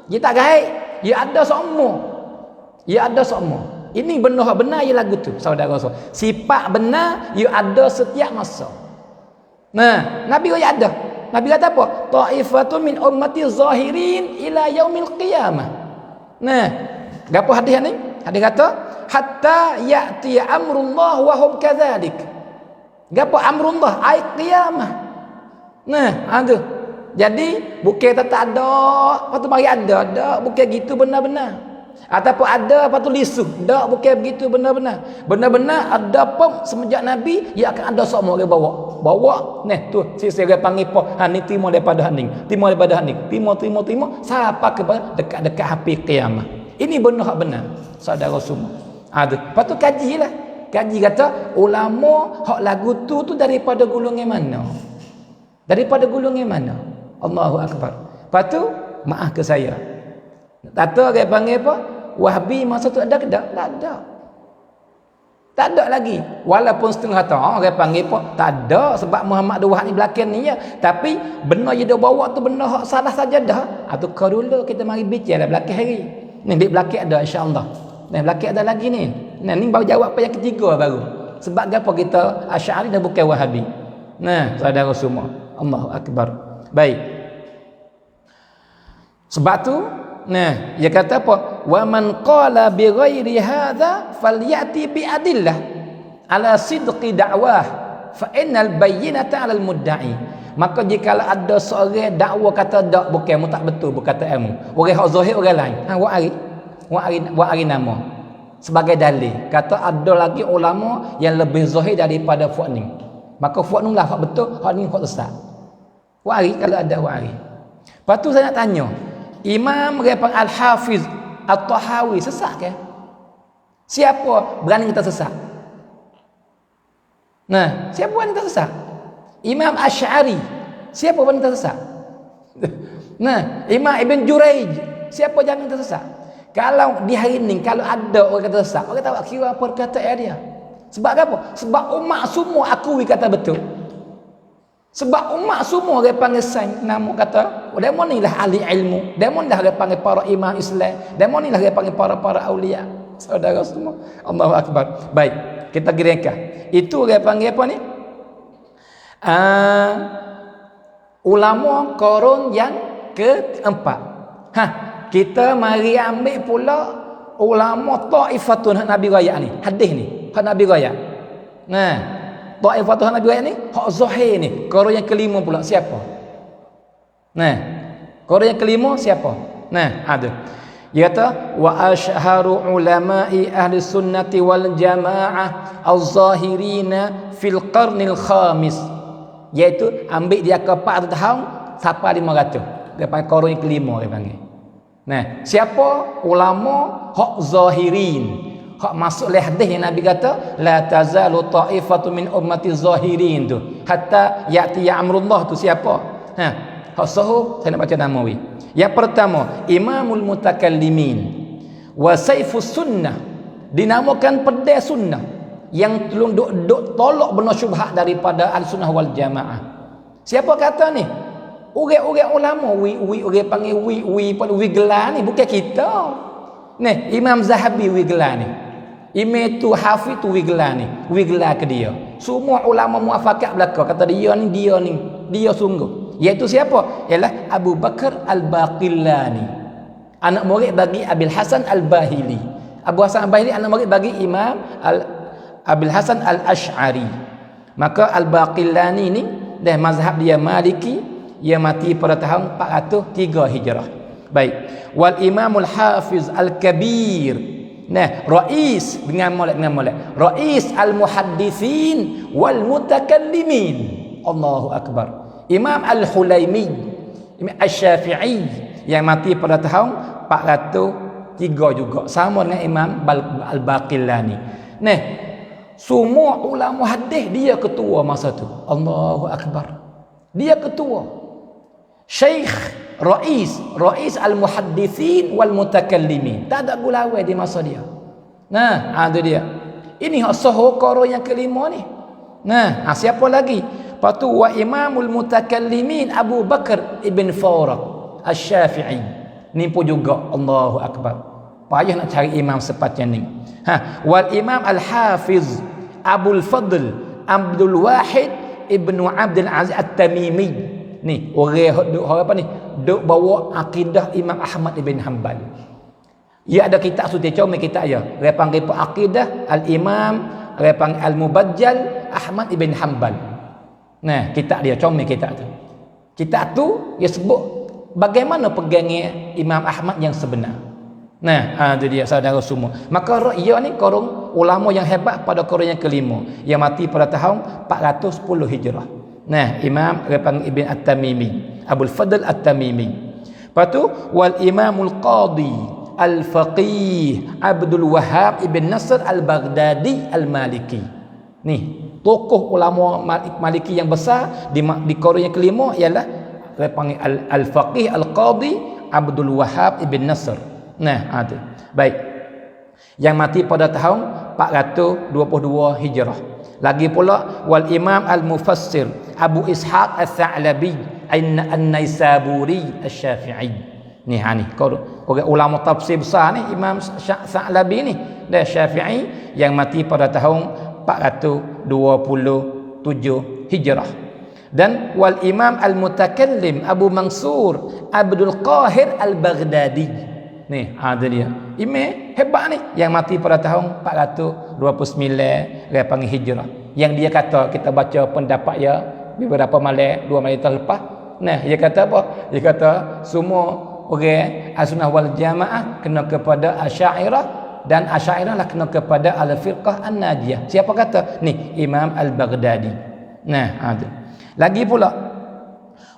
dia tak gaib, dia ada semua. Dia ada semua. Ini benar benar ia lagu tu, saudara-saudara. Sifat benar ia ada setiap masa. Nah, Nabi dia ada. Nabi kata apa? Ta'ifatun min ummati zahirin ila yaumil qiyamah. Nah, gapo hadis ni? Hadis kata hatta ya'ti amrullah wa hum kadzalik. Gapo amrullah? Ai qiyamah. Nah, ada. Jadi bukan tak ada, lepas tu mari ada, bukan gitu benar-benar. Ataupun ada, lepas tu lisuh. Tak, bukan begitu benar-benar. Benar-benar ada pun semenjak Nabi, ia akan ada semua orang bawa. Ni tu sisi orang panggil apa? Ni timur daripada haning, timur daripada haning, timur sampai kepada dekat-dekat api kiamat. Ini benar benar, saudara semua. Ada. Lepas tu kajilah. Kaji kata ulama hak lagu tu daripada golongan mana? Daripada golongan mana? Allahu akbar. Lepas tu maaf ke saya. Kata dia panggil apa? Wahabi masa tu ada ke tak? Tak ada. Tak ada lagi. Walaupun setengah tahun dia panggil apa? Tak ada sebab Muhammad Wahab ni belakang ni ya. Tapi benar je dia bawa tu benar hak salah saja dah. Atau kau dulu kita mari bicara belakang hari. Ni di belakang ada insya-Allah. Ni belakang ada lagi ni. Nah, ni baru jawab apa yang ketiga baru. Sebab apa kita Asy'ari dah bukan Wahabi. Nah, saudara semua. Allahu akbar. Baik. Sebab tu, nah, dia kata apa? Wa man qala bi ghairi hadza falyati bi adillah ala sidqi da'wah fa innal bayyinata 'ala al-mudda'i. Maka jika ada seorang dakwa kata dak bukan tak betul berkata ilmu. Orang hak zahir orang lain. Wa ari nama sebagai dalil. Kata ada lagi ulama yang lebih zahir daripada fuad ni. Maka fuad ni lah hak betul, hak ni hak sesat. Wari kalau ada wari. Lepas tu saya nak tanya, Imam Al-Hafiz At-Tahawi sesat ke? Siapa berani kata sesat? Nah, siapa berani kata sesat? Imam Asy'ari, siapa berani kata sesat? Nah, Imam Ibn Jurayj, siapa jangan kata sesat? Kalau di hari ni kalau ada orang kata sesat, orang tahu kira apa perkataan dia. Sebab apa? Sebab umat semua akui kata betul. Sebab umat semua dia panggil sains, nama kata demo ni lah ahli ilmu, demo ni lah dia panggil para imam Islam, demo ni lah dia panggil para aulia. Saudara semua, Allahu akbar. Baik, kita gereka. Itu dia panggil apa ni? Ulama qarun yang keempat. Kita mari ambil pula ulama Ta'ifatun Nabi Raya ni. Hadis ni, Nabi Raya. Nah, Ta'ifatun Nabi Raya ni hak zahir ni. Qarun yang kelima pula siapa? Nah, qarun yang kelima siapa? Nah, ada. Dia kata wa ashharu ulama'i ahli sunnati wal jamaah az-zahirina fil qarnil khamis. Iaitu ambil dia ke 400 tahun sampai 500. Dia panggil qarun yang kelima dia panggil. Nah, siapa ulama hak zahirin? Hak masuk le hadis yang Nabi kata la tazalu ta'ifatu min ummati zahirin tu hatta ya'ti amrullah tu siapa? Hak sahih saya nak baca nama wi. Yang pertama Imamul Mutakallimin wa Saifus Sunnah, dinamakan pedai sunnah yang duk tolak benar syubhat daripada Ahlussunnah wal Jamaah. Siapa kata ni? Orang-orang ulama orang panggil wi gelar ni bukan kita. Ni Imam Zahabi wi gelar ni. Imam tu Hafiz tu wi gelar ni. Wi gelar ke dia. Semua ulama muafakat belaka kata dia sungguh. Iaitu siapa? Ialah Abu Bakar Al-Baqillani. Anak murid bagi Abil Hasan Al-Bahili. Abu Hasan Al-Bahili anak murid bagi Imam Abil Hasan Al-Asy'ari. Maka Al-Baqillani ni dah mazhab dia Maliki, ia mati pada tahun 403 Hijrah. Baik. Wal Imamul Hafiz Al-Kabir. Nah, rais dengan molek. Rais Al-Muhadditsin wal Mutakallimin. Allahu akbar. Imam Al-Hulaimi, Imam Asy-Syafi'i yang mati pada tahun 400 tiga juga sama dengan Imam Al-Baqillani. Nah, semua ulama hadis dia ketua masa tu. Allahu Akbar. Dia ketua. Syekh Rais al-muhaddithin wal mutakallimin. Tak ada gulawai di masa dia. Nah, itu dia. Ini sahokoro yang kelima ni. Nah, siapa lagi? Lepas tu wa imamul mutakallimin Abu Bakar ibn Faraq Asy-Syafi'i. Ni pun juga Allahu Akbar. Payah nak cari imam sepatnya ni. Wal imam al-hafiz Abul Fadl Abdul Wahid ibnu Abdul Aziz At-Tamimi. Ni orang apa ni? Duk bawa akidah Imam Ahmad ibn Hanbal. Ia ada kitab suti comel kitab ya. Dia panggil akidah al-Imam, dia panggil al-Mubajjal Ahmad ibn Hanbal. Nah, kitab dia comel kitab tu. Kitab tu dia sebut bagaimana pegangnya Imam Ahmad yang sebenar. Nah, itu dia saudara semua. Maka ia ni korang ulama yang hebat pada korang yang kelima yang mati pada tahun 410 Hijrah. Nah, Imam Ibn At-Tamimi, Abul Fadl At-Tamimi. Lepas tu wal Imamul Qadi Al-Faqih Abdul Wahhab Ibn Nasr Al-Baghdadi Al-Maliki. Ni tokoh ulama Maliki yang besar di korang yang kelima ialah panggil Al-Faqih Al-Qadi Abdul Wahhab Ibn Nasr. Nah, itu. Baik. Yang mati pada tahun 422 Hijrah. Lagi pula wal Imam Al-Mufassir Abu Ishaq Al-Tha'labi An-Naisaburi Asy-Syafi'i. Ni orang ulama tafsir besar ni Imam Tha'labi ni dan Syafi'i yang mati pada tahun 427 Hijrah. Dan wal Imam Al-Mutakallim Abu Mansur Abdul Qahir Al-Baghdadi. Ni ada dia. Imam hebat ni yang mati pada tahun 429 dia panggil Hijrah. Yang dia kata kita baca pendapat dia beberapa malam 2 malam terlepas. Nah, dia kata apa? Dia kata semua orang Ahlussunnah wal Jamaah kena kepada Asy'ariyah dan Asy'ariyah lah kena kepada Al-Firqah An-Najiyah. Siapa kata? Ni Imam Al-Baghdadi. Nah, ada. Lagi pula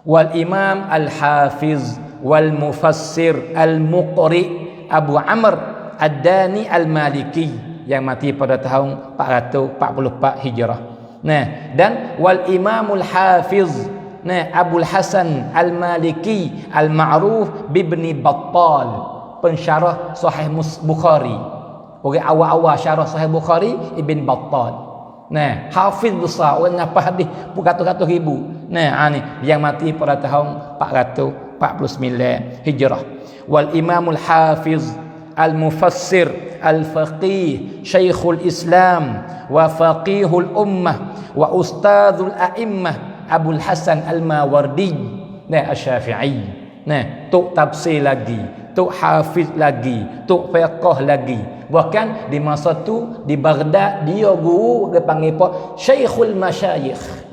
wal Imam Al-Hafiz wal Mufassir Al-Muqri Abu Amr Ad-Dani Al-Maliki yang mati pada tahun 444 Hijrah. Nah, dan wal Imamul Hafiz Abul Hasan Al-Maliki Al-Ma'ruf Bibni Battal, pensyarah Sahih Bukhari. Orang awal-awal syarah Sahih Bukhari Ibn Battal. Nah, hafiz besar, orang ngapa hadis beratus-ratus ribu. Nah, ni yang mati pada tahun 449 Hijrah. Wal Imamul Hafiz Al-Mufassir Al-Faqih Syekhul Islam wa Faqihul Ummah wa Ustadzul A'immah Abul Hasan Al-Mawardi Asy-Syafi'i. Nah, tok tafsir lagi, tok hafiz lagi, tok fiqh lagi. Bahkan di masa tu di Baghdad dia guru dia panggil apa? Syekhul Masyayikh.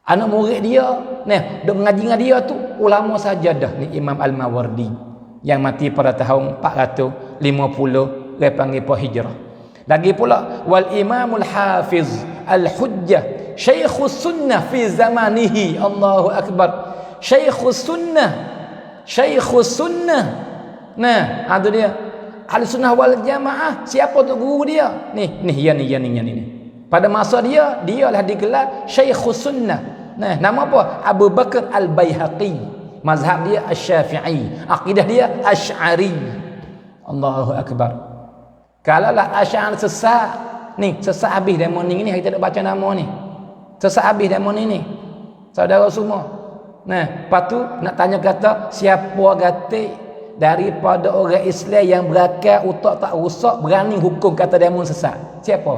Anak murid dia, nah, dok mengaji dengan dia tu ulama saja dah ni Imam Al-Mawardi yang mati pada tahun 450 dia panggil apa Hijrah. Lagi pula wal Imamul Hafiz Al-Hujjah Syekhus Sunnah fi zamanihi. Allahu Akbar. Syekhus Sunnah. Nah, ada dia. Ahlussunnah wal Jamaah. Siapa tu guru dia? Ni. Pada masa dialah digelar Syekhus Sunnah. Nah, nama apa? Abu Bakar Al-Baihaqi. Mazhab dia Asy-Syafi'i. Akidah dia Asy'ari. Allahu Akbar. Kalaulah Asy'ari sesat, ni sesat habis demo ni kita tak baca nama ni. Sesat habis demo ni. Saudara semua. Nah, lepas tu nak tanya kata siapa gatik daripada orang Islam yang berakal otak tak rosak berani hukum kata demo sesat? Siapa?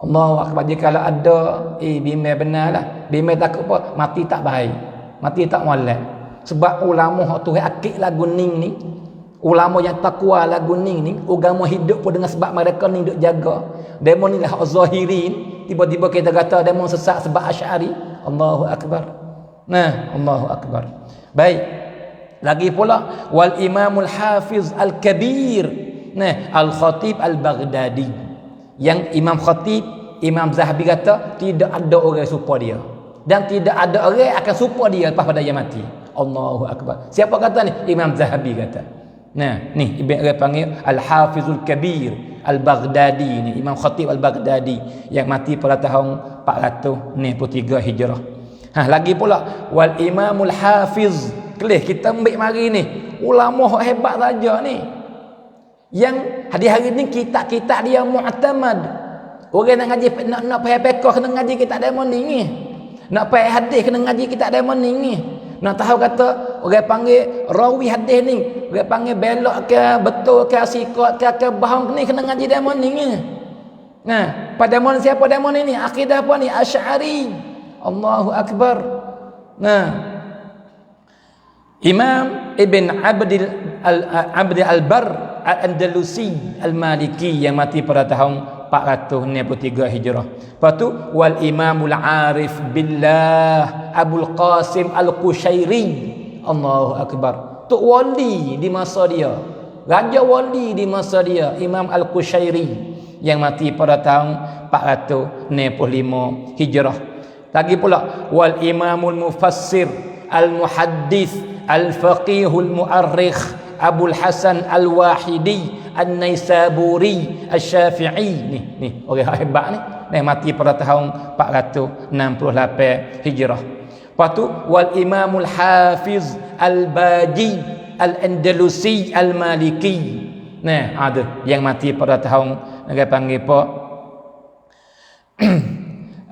Allahu Akbar. Dia kalau ada bimbang benar lah, bimbang takut apa? Mati tak baik, mati tak molek. Sebab ulama hak tu akid lagu ning ni, ulama yang takwa lagu ning ni, agama hidup pun dengan sebab mereka ni duk jaga. Demo ni lah hak zahirin, tiba-tiba kita kata demo sesat sebab Asy'ari. Allahu Akbar. Nah, Allahu Akbar. Baik. Lagi pula wal Imamul Hafiz Al-Kabir, nah, Al-Khatib Al-Baghdadi. Yang Imam Khatib, Imam Zahabi kata tidak ada orang serupa dia dan tidak ada orang akan serupa dia lepas pada dia mati. Allahu Akbar. Siapa kata ni? Imam Zahabi kata. Nah, ni dia panggil Al-Hafizul Kabir Al-Baghdadi ni, Imam Khatib Al-Baghdadi yang mati pada tahun 493 Hijrah. Lagi pula wal Imamul Hafiz. Kelih kita ambil mari ni ulama hebat saja ni. Yang hari-hari ni kitab-kitab dia mu'tamad. Orang nak ngaji nak faham fiqh kena ngaji kitab dia ni. Nak faham hadis kena ngaji kitab dia ni. Nak tahu kata orang panggil rawi hadis ni, orang panggil belok ke betul ke sikot ke bohong ni kena ngaji dia ni. Nah, pada mon siapa demo ni? Akidah apa ni? Asy'ari. Allahu akbar. Nah, Imam Ibn Abd al-Barr Al-Andalusi Al-Maliki yang mati pada tahun 493 Hijrah. Lepas tu wal Imamul Arif Billah Abul Qasim Al-Qushairi. Allahu akbar. Tok wali di masa dia, raja wali di masa dia, Imam Al-Qushairi yang mati pada tahun 465 Hijrah. Lagi pula wal Imamul Mufassir Al-Muhaddis Al-Faqihul Mu'arrikh Abul Hasan Al-Wahidi An-Naisaburi Asy-Syafi'i. Ni orang hebat ni mati pada tahun 468 Hijrah. Lepas tu wal Imamul Hafiz Al-Baji Al-Andalusi Al-Maliki. Nah, ada yang mati pada tahun orang panggil apa?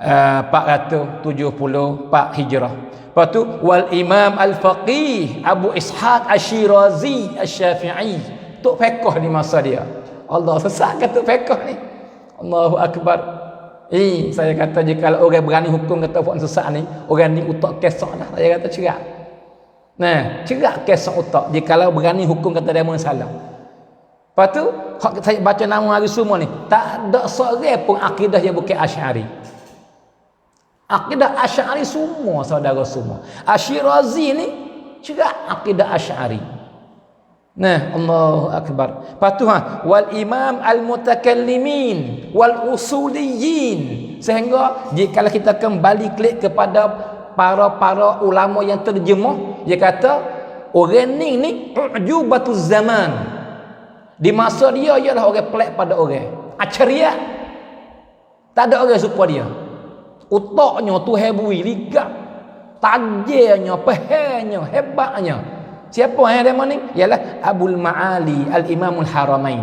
474 Hijrah. Lepas tu wal Imam Al-Faqih Abu Ishaq Asy-Syirazi Asy-Syafi'i. Tok fiqh di masa dia. Allah sesat kata fiqh ni. Allahu akbar. Saya kata jika orang berani hukum kata buat sesat ni, orang ni utak kesak dah. Saya kata cerak. Nah, cerak kesak utak jika berani hukum kata dia salah. Lepas tu saya baca nama hari semua ni, tak ada seorang pun akidah yang bukan Asy'ari. Akidah Asy'ari semua saudara semua. Asy-Syirazi ni cerak akidah Asy'ari. Nah, Allahu akbar. Lepas tu wal Imam Al-Mutakallimin wal Usuliyin. Sehingga jika kita kembali klik kepada para ulama yang terjemah, dia kata orang ni ujubatuz zaman. Di masa dia ialah orang pelik pada orang. Acaria. Tak ada orang serupa dia. Utaknya tu hebui ligap. Tajirnya, pehannya, hebatnya. Siapa yang ada ni? Ialah Abul Ma'ali Al-Imamul Haramain.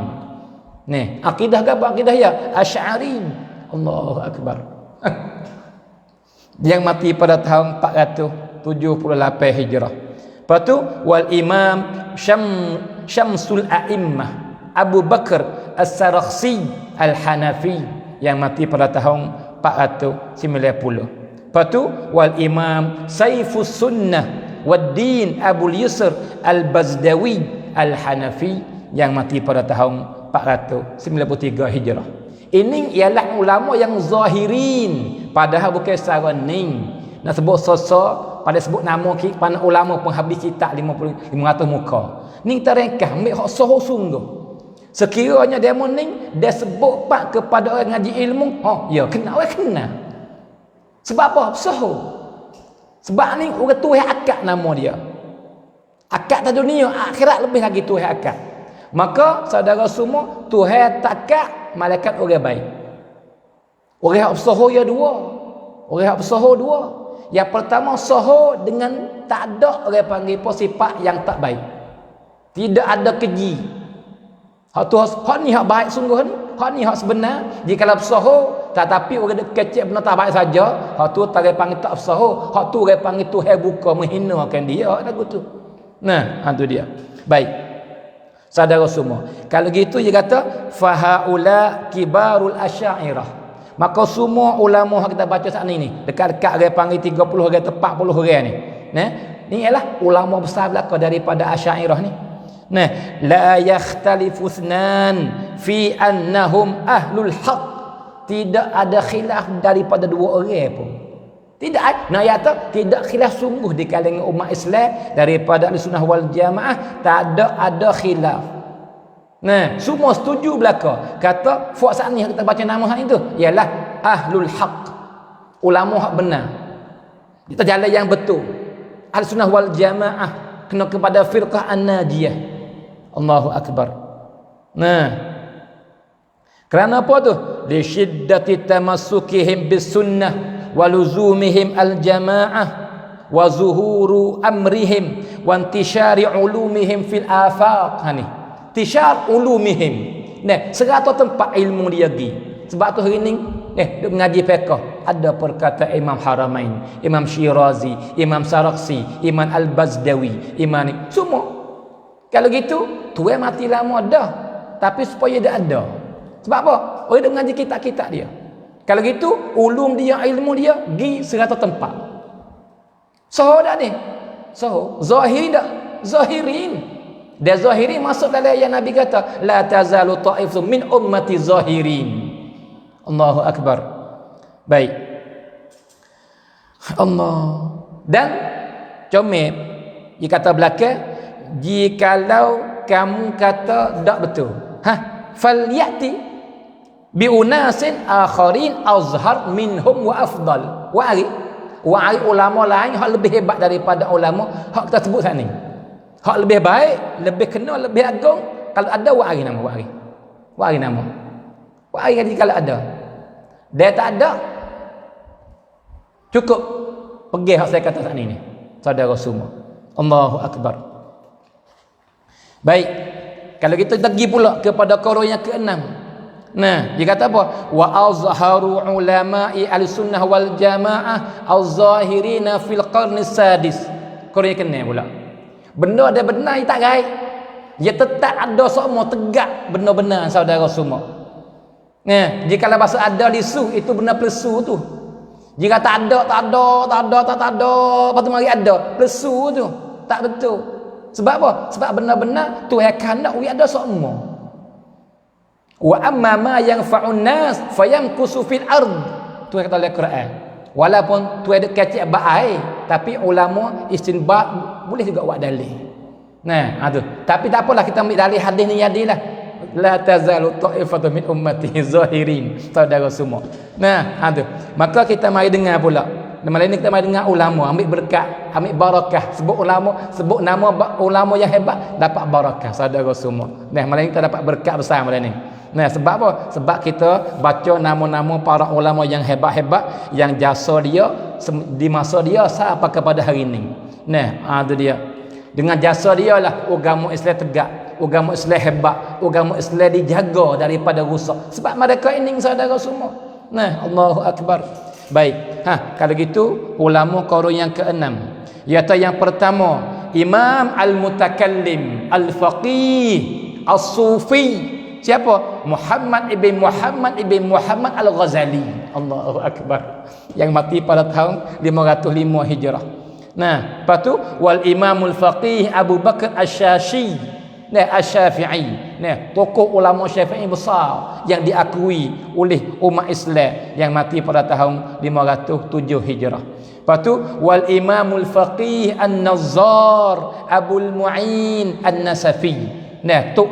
Ni, akidah ke apa akidah ya? Asy'ari. Allahu akbar. Yang mati pada tahun 478 Hijrah. Lepas tu wal Imam Syamsul A'immah Abu Bakar As-Sarakhsi Al-Hanafi yang mati pada tahun 490. Lepas tu wal Imam Saifus Sunnah Waddin Abul Yusr Al-Bazdawi Al-Hanafi yang mati pada tahun 493 Hijrah. Ini ialah ulama yang zahirin, padahal bukan secara ning. Nak sebut sosok pada sebut nama pada ulama penghabis kitab 500 muka. Ni terengkah ambil hak sahih sungguh. Sekiranya dia ning dia sebut pak kepada orang ngaji ilmu, ya kena kena. Sebab apa? Sahih. Sebab ni orang Tuhan akad nama dia. Akad tak dunia, akhirat lebih lagi Tuhan akad. Maka saudara semua, Tuhan takak malaikat orang baik. Orang yang sahih ya dua. Orang yang sahih dua. Yang pertama sahih dengan tak ada orang panggil sifat yang tak baik. Tidak ada keji. Hak ni hak baik sungguh ni. Hak ni hak sebenar. Jika sahih tetapi orang kecil benar tak baik saja, hak tu tak panggil tak sahih. Hak tu orang panggil Tuhan buka menghinakan dia. Hak lagu tu. Nah, tu dia. Baik. Saudara semua. Kalau gitu dia kata fahaula kibarul asy'ariyah. Maka semua ulama yang kita baca saat ni dekat-dekat orang panggil 30 orang 40 orang ni. Nah, ni ialah ulama besar belaka daripada asy'ariyah ni. Nah, la yakhtalifu ithnan fi annahum ahlul haqq. Tidak ada khilaf daripada dua orang pun. Tidak, nak kata tidak khilaf sungguh di kalangan umat Islam daripada Ahlussunnah wal Jamaah, tak ada khilaf. Nah, semua setuju belaka. Kata fuak saat ni kita baca nama hak itu ialah ahlul haq. Ulama hak benar. Kita jalan yang betul. Ahlussunnah wal Jamaah kena kepada firqah an-najiyah. Allahu akbar. Nah, kerana apa tu? Li syiddati tamassukihim bis sunnah wa luzumihim al jamaah wa zuhuru amrihim wa intishari ulumihim fil afaq. Ha ni, intishar ulumihim. Nah, serata tempat ilmu dia pergi. Sebab tu hari ni dia mengaji fiqh, ada perkataan Imam Haramain, Imam Syirazi, Imam Sarakhsi, Imam Al-Bazdawi, Imam ni semua. Kalau gitu tuan mati lama dah, tapi supaya dia ada. Sebab apa? Orang dia mengaji kitab-kitab dia. Kalau gitu ulum dia, ilmu dia pergi serata tempat. So dah ni. So zahiri dah, zahirin. Dia zahirin masuk dalam yang Nabi kata, la tazalu ta'ifun min ummati zahirin. Allahu akbar. Baik. Allah. Dan comel dia kata belakang, jikalau kamu kata tak betul, falyati bi unasin akharin azhar minhum wa afdal. Wa ulama lain hak lebih hebat daripada ulama hak kita sebut saat ni. Hak lebih baik, lebih kenal, lebih agung. Kalau ada wa'ari nama, wa'ari nama. Wa'ari kali kalau ada. Dia tak ada, cukup pergi hak saya kata saat ni, saudara semua. Allahu akbar. Baik, kalau kita pergi pula kepada qara yang ke-6. Nah, dia kata apa? Wa azharu ulama'i al-sunnah wal jamaah az-zahirina fil qarni sadis. Qara yang ke-6 pula. Benda ada benar tak gaib. Dia tetap ada semua tegak benar-benar saudara semua. Nah, jika bahasa ada lisu itu benar plesu tu. Jika tak ada, lepas tu mari ada, plesu tu. Tak betul. Sebab apa? Sebab benar-benar Tuhan kehendak we ada semua. Wa amma ma yanfa'un nas fayamkusu fil ard. Tuhan kata dalam Quran. Walaupun tu ada kecil baai, tapi ulama istinbat boleh juga buat dalil. Nah, tu. Tapi tak apalah kita ambil dalil hadis ni jadilah. La tazalu ta'ifatu min ummati zahirin. Saudara semua. Nah, tu. Maka kita mari dengar pula. Malam ni kita mari dengar ulama, ambil berkat, ambil barakah. Sebut ulama, sebut nama ulama yang hebat, dapat barakah saudara semua. Nah, malam ni kita dapat berkat besar malam ni. Nah, sebab apa? Sebab kita baca nama-nama para ulama yang hebat-hebat, yang jasa dia di masa dia sampai kepada hari ini. Nah, itu dia. Dengan jasa dia lah agama Islam tegak, agama Islam hebat, agama Islam dijaga daripada rusak. Sebab mereka ini saudara semua. Nah, Allahu akbar. Baik. Kalau gitu ulama qara yang ke-6. Iaitu yang pertama, Imam Al-Mutakallim, Al-Faqih, As-Sufi. Siapa? Muhammad ibn Muhammad Al-Ghazali. Allahu akbar. Yang mati pada tahun 505 Hijrah. Nah, lepas tu wal Imamul Faqih Abu Bakar Asy-Syafi'i. Nah, Asy-Syafi'i. Nah, tokoh ulama Syafi'i besar yang diakui oleh umat Islam yang mati pada tahun 507 Hijrah. Lepas tu wal Imamul Faqih An-Nazzar Abul Mu'in An-Nasafi. Nah, tu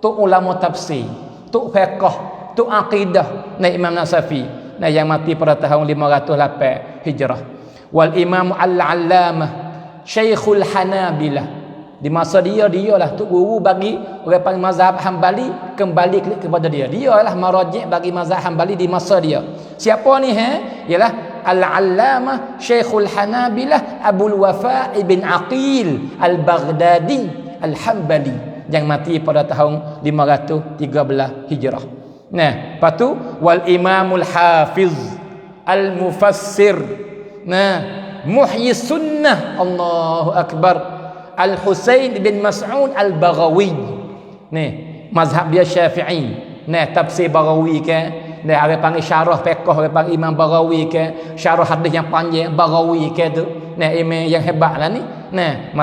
ulama tafsir, tu fiqh, tu akidah, nah Imam Nasafi, nah yang mati pada tahun 508 Hijrah. Wal Imam Al-Allamah Syekhul Hanabilah. Di masa dialah tu guru bagi orang panggil mazhab Hambali, kembali kepada dia. Dialah marajih bagi mazhab Hambali di masa dia. Siapa ni ialah Al-Allamah Syekhul Hanabilah Abul Wafa ibn Aqil Al-Baghdadi Al-Hambali yang mati pada tahun 513 Hijrah. Nah, lepas tu wal Imamul Hafiz Al-Mufassir, nah Muhyi Sunnah, Allahu akbar, Al-Husain bin Mas'ud Al-Baghawi. Nih, mazhab dia Syafi'i. Nah, tafsir Baghawi ke, nah ada panggil syarah fiqh, ada panggil Imam Baghawi ke, syarah hadis yang panjang Baghawi ke tu. Nah, imam yang hebatlah ni. Nah,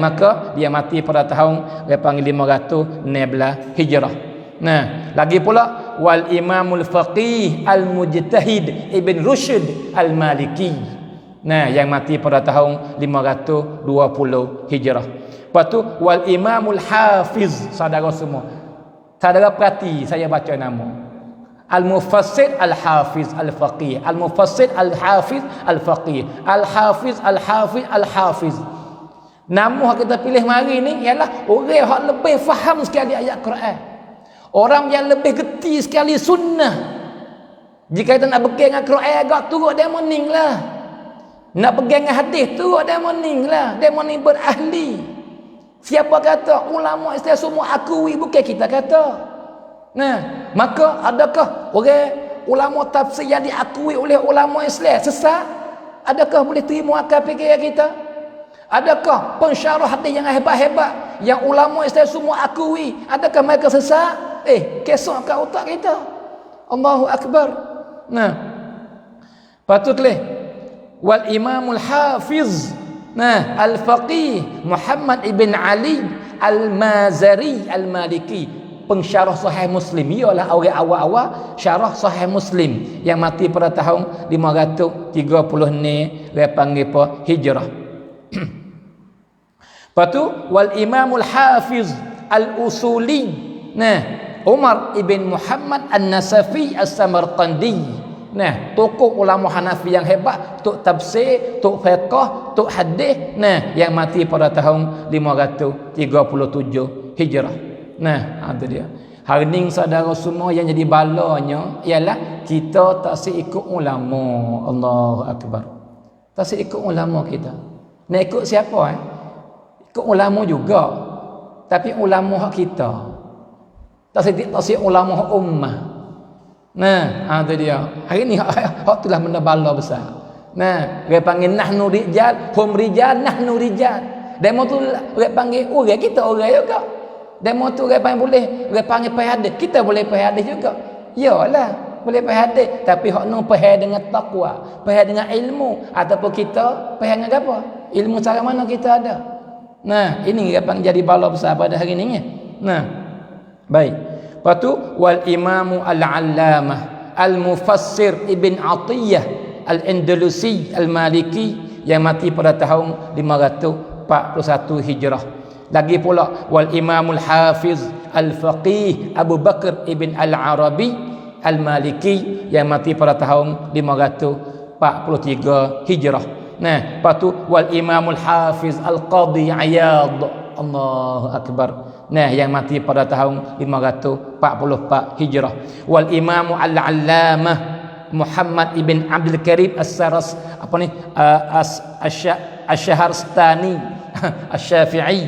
maka dia mati pada tahun dia panggil 516 Hijrah. Nah, lagi pula wal Imamul Faqih Al-Mujtahid Ibn Rushd Al-Maliki. Nah, yang mati pada tahun 520 Hijrah. Lepas tu wal Imamul Hafiz, saudara semua. Saudara perhati saya baca nama. Al-Mufassir Al-Hafiz Al-Faqih, Al-Mufassir Al-Hafiz Al-Faqih, Al-Hafiz Al-Hafiz Al-Hafiz. Nama kita pilih mari ni ialah orang yang lebih faham sekali ayat Quran. Orang yang lebih geti sekali sunnah. Jika kita nak pegang dengan Quran agak turut dia morning lah. Nak pegang dengan hadis turut dia morning lah. Dia morning berahli. Siapa kata ulama Islam semua akui, bukan kita kata. Nah, maka adakah orang ulama tafsir yang diakui oleh ulama Islam sesat? Adakah boleh terima akal fikiran kita? Adakah pensyarah hadis yang hebat-hebat yang ulama Islam semua akui, adakah mereka sesat? Kesok kat otak kita. Allahu Akbar. Nah, patutlah wal imamul hafiz, nah, al-faqih Muhammad ibn Ali al-Mazari al-Maliki, pensyarah sahih Muslim. Ialah orang awal-awal syarah sahih Muslim yang mati pada tahun 530 ni, dia panggil apa? Hijrah. Patu wal imamul hafiz al-usuli, nah, Umar ibn Muhammad an-Nasafi as-Samarqandi, nah, tokoh ulama Hanafi yang hebat, tok tafsir, tok fiqh, tok hadis, nah, yang mati pada tahun 537 Hijrah. Nah, itu dia. Hari ni saudara semua yang jadi balanya ialah kita tak ikut ulama. Allahu Akbar. Tak ikut ulama kita. Nak ikut siapa? Ikut ulama juga. Tapi ulama hak kita. Tak ikut ulama hak ummah. Nah, itu dia. Hari ni hak itulah benda bala besar. Nah, dia panggil nahnu rijal, hum rijal, nahnu rijal. Demo tu dia panggil orang, kita orang juga. Demo tu dia panggil boleh, dia panggil pahadis, kita boleh pahadis juga. Yalah, boleh pahadis, tapi hak nu pahad dengan takwa, pahad dengan ilmu, ataupun kita pahad dengan apa? Ilmu cara mana kita ada. Nah, ini dia panggil jadi bala besar pada hari ni. Nah, baik. Lepas tu wal imamu al-allamah al-mufassir Ibn Atiyah al-Andalusi al-Maliki yang mati pada tahun 541 Hijrah. Lagi pula wal imamul hafiz al-faqih Abu Bakar Ibn al-Arabi al-Maliki yang mati pada tahun 543 Hijrah. Nah, lepas tu wal imamul hafiz al-Qadi Iyad, Allahu Akbar, nah, yang mati pada tahun 544 Hijrah. Wal imamu al-allamah Muhammad ibn Abdul Karim as-Saras Asy-Syahrastani Asy-Syafi'i,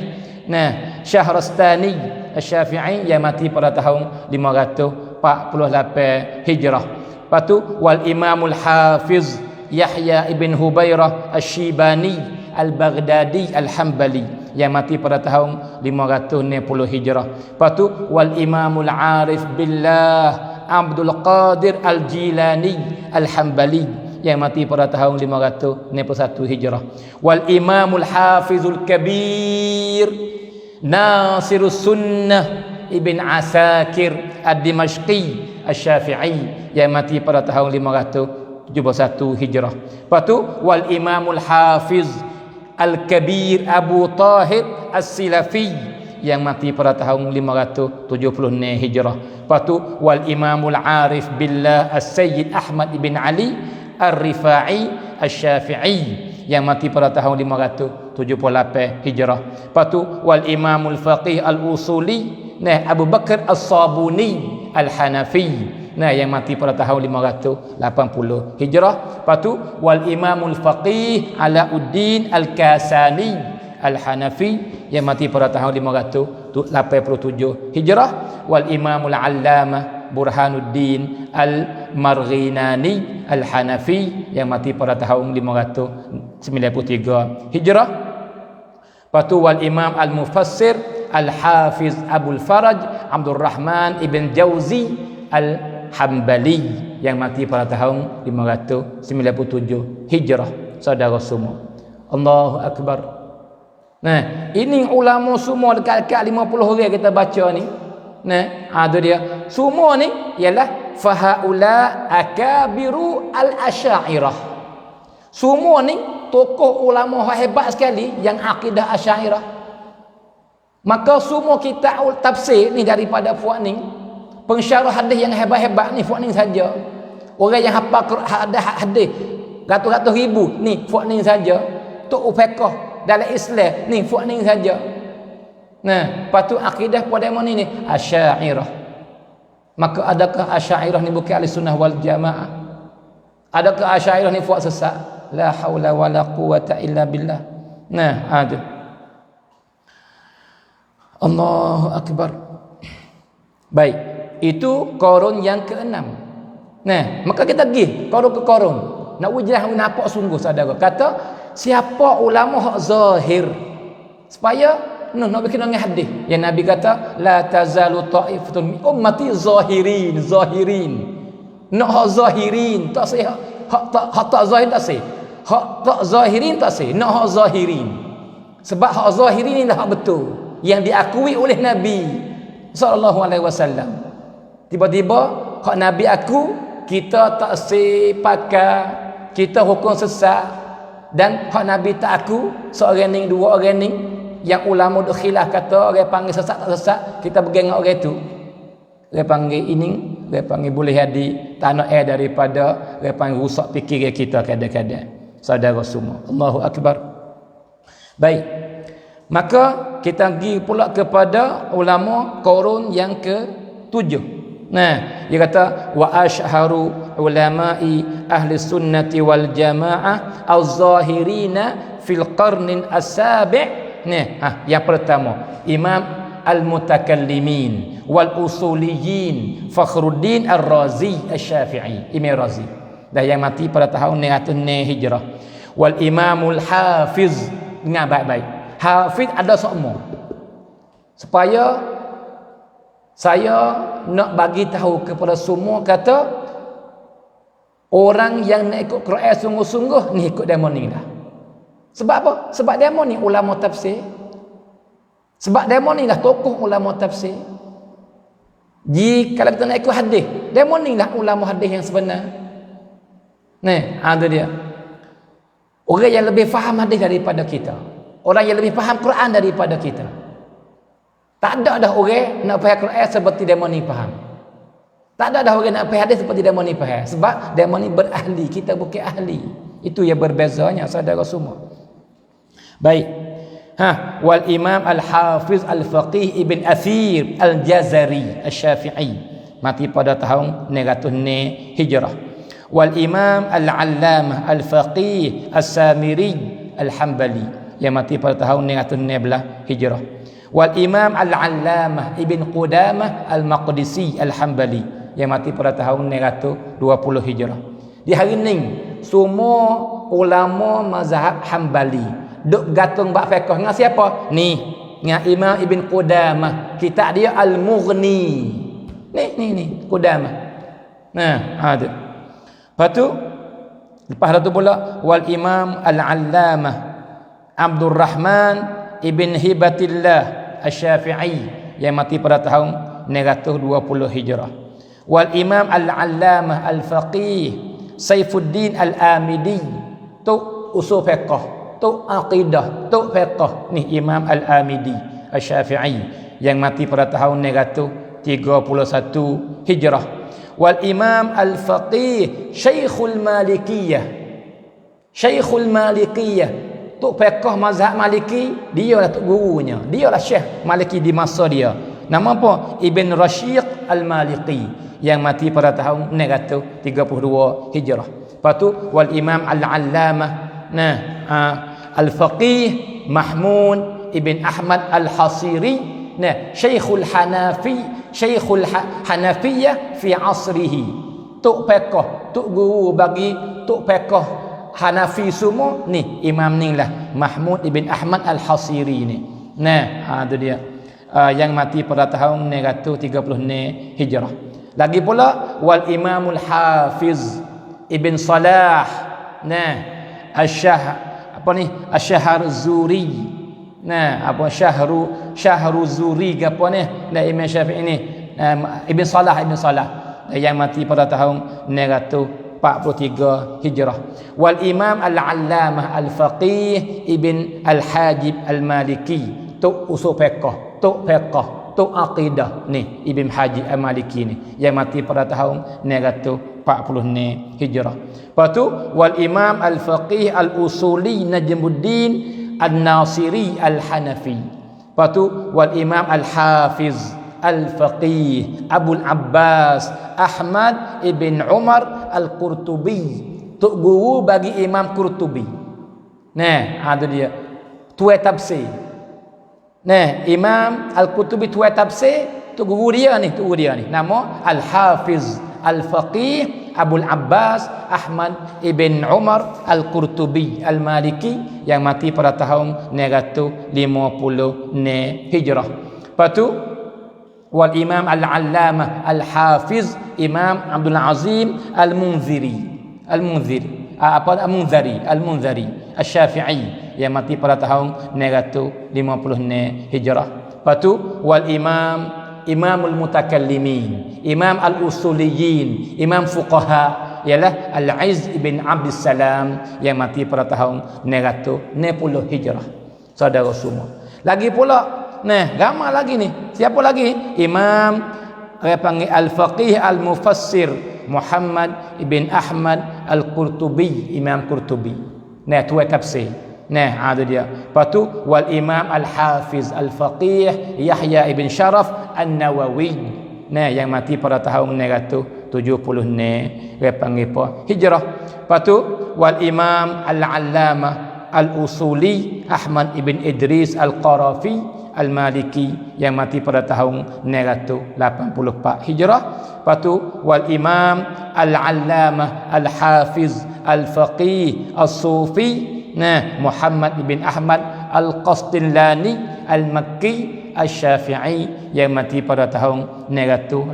nah, Syahrastani Asy-Syafi'i yang mati pada tahun 548 Hijrah. Lepas tu wal imamul hafiz Yahya ibn Hubairah Asy-Shibani al-Baghdadi al-Hambali yang mati pada tahun 560 Hijrah. Lepas tu wal imamul arif billah Abdul Qadir al-Jilani al-Hambali yang mati pada tahun 561 Hijrah. Wal imamul hafizul kabir Nasirus Sunnah Ibn Asakir ad-Dimashqi asy-Syafi'i yang mati pada tahun 571 Hijrah. Lepas tu wal imamul hafiz al-kabir Abu Tahir as-Silafi yang mati pada tahun 576 Hijrah. Lepas tu wal imamul arif billah as-Sayyid Ahmad ibn Ali ar-Rifai asy-Syafi'i yang mati pada tahun 578 Hijrah. Lepas tu wal imamul faqih al-usuli, nah, Abu Bakar as-Sabuni al-Hanafi, nah, yang mati pada tahun 580 Hijrah. Lepas tu wal imamul faqih Alauddin al-Kasani al-Hanafi yang mati pada tahun 587 Hijrah. Wal imamul allamah Burhanuddin al-Marghinani al-Hanafi yang mati pada tahun 593 Hijrah. Lepas tu wal imam al-mufassir al-hafiz Abul Faraj Abdul Rahman ibn Jauzi al-Hambali yang mati pada tahun 597 Hijrah. Saudara semua, Allahu Akbar. Nah, ini ulama semua dekat-dekat 50 orang kita baca ni. Nah, ada dia. Semua ni ialah fahaula akabiru al-Asy'ariyah. Semua ni tokoh ulama hebat sekali yang akidah Asy'ariyah. Maka semua kitab tafsir ni daripada puak ni, pensyarah hadis yang hebat-hebat ni puak ni saja. Orang yang hafal hadis ratus-ratus ribu ni puak ni saja. Tok fiqh dalam Islam ni fuak ni saja. Nah, patu akidah pada mana ni? Asy'ariyah. Maka adakah Asy'ariyah ni bukan Ahlussunnah wal Jamaah? Adakah Asy'ariyah ni fuak sesat? La haula wala quwata illa billah. Nah, ada. Allahu akbar. Baik, itu korun yang ke-6. Nah, maka kita pergi korun ke korun. Nak wujah nampak sungguh saudara. Kata siapa ulama hak zahir. Supaya nak bikin dengan hadis. Yang Nabi kata la tazalu ta'ifatun min ummati zahirin. Nak hak zahirin tak sah. Hak tak zahir tak sah. Hak tak zahirin tak sah. Nak hak zahirin. Sebab hak zahirin inilah hak betul yang diakui oleh Nabi sallallahu alaihi wasallam. Tiba-tiba hak Nabi aku kita tak pakai, kita hukum sesat, dan hak Nabi tak aku seorang ni dua orang ni yang ulama duk khilaf kata orang panggil sesat tak sesat, kita pergi dengan orang tu. Orang panggil ini, orang panggil boleh jadi tanah air daripada orang panggil rusak fikiran kita kadang-kadang. Saudara semua. Allahu akbar. Baik. Maka kita pergi pula kepada ulama korun yang ke-7. Nah, dia kata wa ashharu ulama'i ahli sunnati wal jamaah az-zahirina fil qarnin as-sabi'. Nah, yang pertama Imam al-mutakallimin wal usuliyin Fakhruddin Ar-Razi Asy-Syafi'i, Imam Razi. Dah yang mati pada tahun 900 Hijrah. Wal Imamul Hafiz, dengar baik-baik. Hafiz ada semua. Supaya saya nak bagi tahu kepada semua, kata orang yang nak ikut Quran sungguh-sungguh ni ikut demo ni lah. Sebab apa? Sebab demo ni ulama tafsir. Sebab demo ni lah tokoh ulama tafsir. Jika kita nak ikut hadis, demo ni lah ulama hadis yang sebenar. Ni, ada dia. Orang yang lebih faham hadis daripada kita. Orang yang lebih faham Quran daripada kita. Tak ada dah orang nak faham Quran seperti demo ni faham. Tak ada dah orang nak faham hadis seperti demo ni faham. Sebab demo ni berahli, kita bukan ahli. Itu yang berbezanya saudara semua. Baik. Wal Imam Al-Hafiz Al-Faqih Ibn Athir Al-Jazari Asy-Syafi'i, mati pada tahun 900 Hijrah. Wal Imam Al-Allamah Al-Faqih As-Samiri Al-Hambali, yang mati pada tahun 916 Hijrah. Wal Imam Al-Allamah Ibn Qudamah Al-Maqdisi Al-Hambali, yang mati pada tahun 920 Hijrah. Di hari ini semua ulama mazhab Hambali duk gantung bab fiqh dengan siapa? Ni, dengan Imam Ibn Qudamah. Kitab dia Al-Mughni. Ni Qudamah. Nah, ada. Lepas tu pula wal Imam Al-Allamah Abdul Rahman Ibn Hibatillah Asy-Syafi'i, yang mati pada tahun 920 Hijrah. Wal Imam Al-Allamah Al-Faqih Saifuddin Al-Amidi, tu usul fiqh, tu aqidah, tu fiqh. Ni Imam Al-Amidi Asy-Syafi'i, yang mati pada tahun 931 Hijrah. Wal Imam Al-Faqih Syekhul Malikiyah, Syekhul Malikiyah, tu fiqh mazhab Maliki, dia lah tok gurunya, dia lah Syekh Maliki di masa dia. Nama apa? Ibn Rashiq Al-Maliki, yang mati pada tahun 932 Hijrah. Lepas tu wal Imam Al-Allamah Al-Faqih Mahmud Ibn Ahmad Al-Hasiri, Syekhul Hanafiyah fi asrihi, tok fiqh, tok guru bagi tok fiqh Hanafi semua ni, imam ni lah Mahmud Ibn Ahmad Al-Hasiri ni. Itu dia. Yang mati pada tahun 936 Hijrah. Lagi pula wal Imamul Hafiz Ibn Salah, Asy-Syahr Zuri. Syahru Zuri ke apa ni? Imam Syafi'i ni. Ibn Salah, yang mati pada tahun 943 Hijrah. Wal Imam Al-Allamah Al-Faqih Ibn Al-Hajib Al-Maliki, tu usul fiqh, tu aqidah ni, Ibn Hajib Al-Maliki ni, yang mati pada tahun 946 Hijrah. Lepas tu wal Imam Al-Faqih Al-Usuli Najmuddin An-Nasiri Al-Hanafi. Lepas tu wal Imam Al-Hafiz Al-Faqih Abul Abbas Ahmad ibn Umar Al-Qurtubi, tok guru bagi Imam Qurtubi. Nah, ada dia tuai tafsir. Nah, Imam Al-Qurtubi tuai tafsir, tok guru dia ni, nama Al-Hafiz Al-Faqih Abul Abbas Ahmad ibn Umar Al-Qurtubi Al-Maliki yang mati pada tahun 950 Hijrah. Lepas tu wal Imam Al-Allamah Al-Hafiz Imam Abdul Azim Al-Munziri Asy-Syafi'i yang mati pada tahun 950 Hijrah. Lepas tu wal Imamul Mutakallimin, Imam Al-Usuliyin, Imam Fuqaha ialah Al-Izz ibn Abdus Salam yang mati pada tahun 960 Hijrah. Saudara semua. Lagi pula, nah, ramai lagi ni. Siapa lagi? Imam panggil Al-Faqih Al-Mufassir Muhammad ibn Ahmad Al-Qurtubi, Imam Qurtubi. Nah, tuai tafsir. Nah, ada dia. Lepas tu wal Imam Al-Hafiz Al-Faqih Yahya ibn Sharaf An-Nawawi. Nah, yang mati pada tahun 970 dia panggil apa? Hijrah. Lepas tu wal Imam Al-Allamah Al-Usuli Ahmad ibn Idris Al-Qarafi Al-Maliki yang mati pada tahun 984 Hijrah. Lepas tu wal Imam Al-Allamah Al-Hafiz Al-Faqih As-Sufi, nah, Muhammad ibn Ahmad Al-Qastillani Al-Makki Asy-Syafi'i yang mati pada tahun 980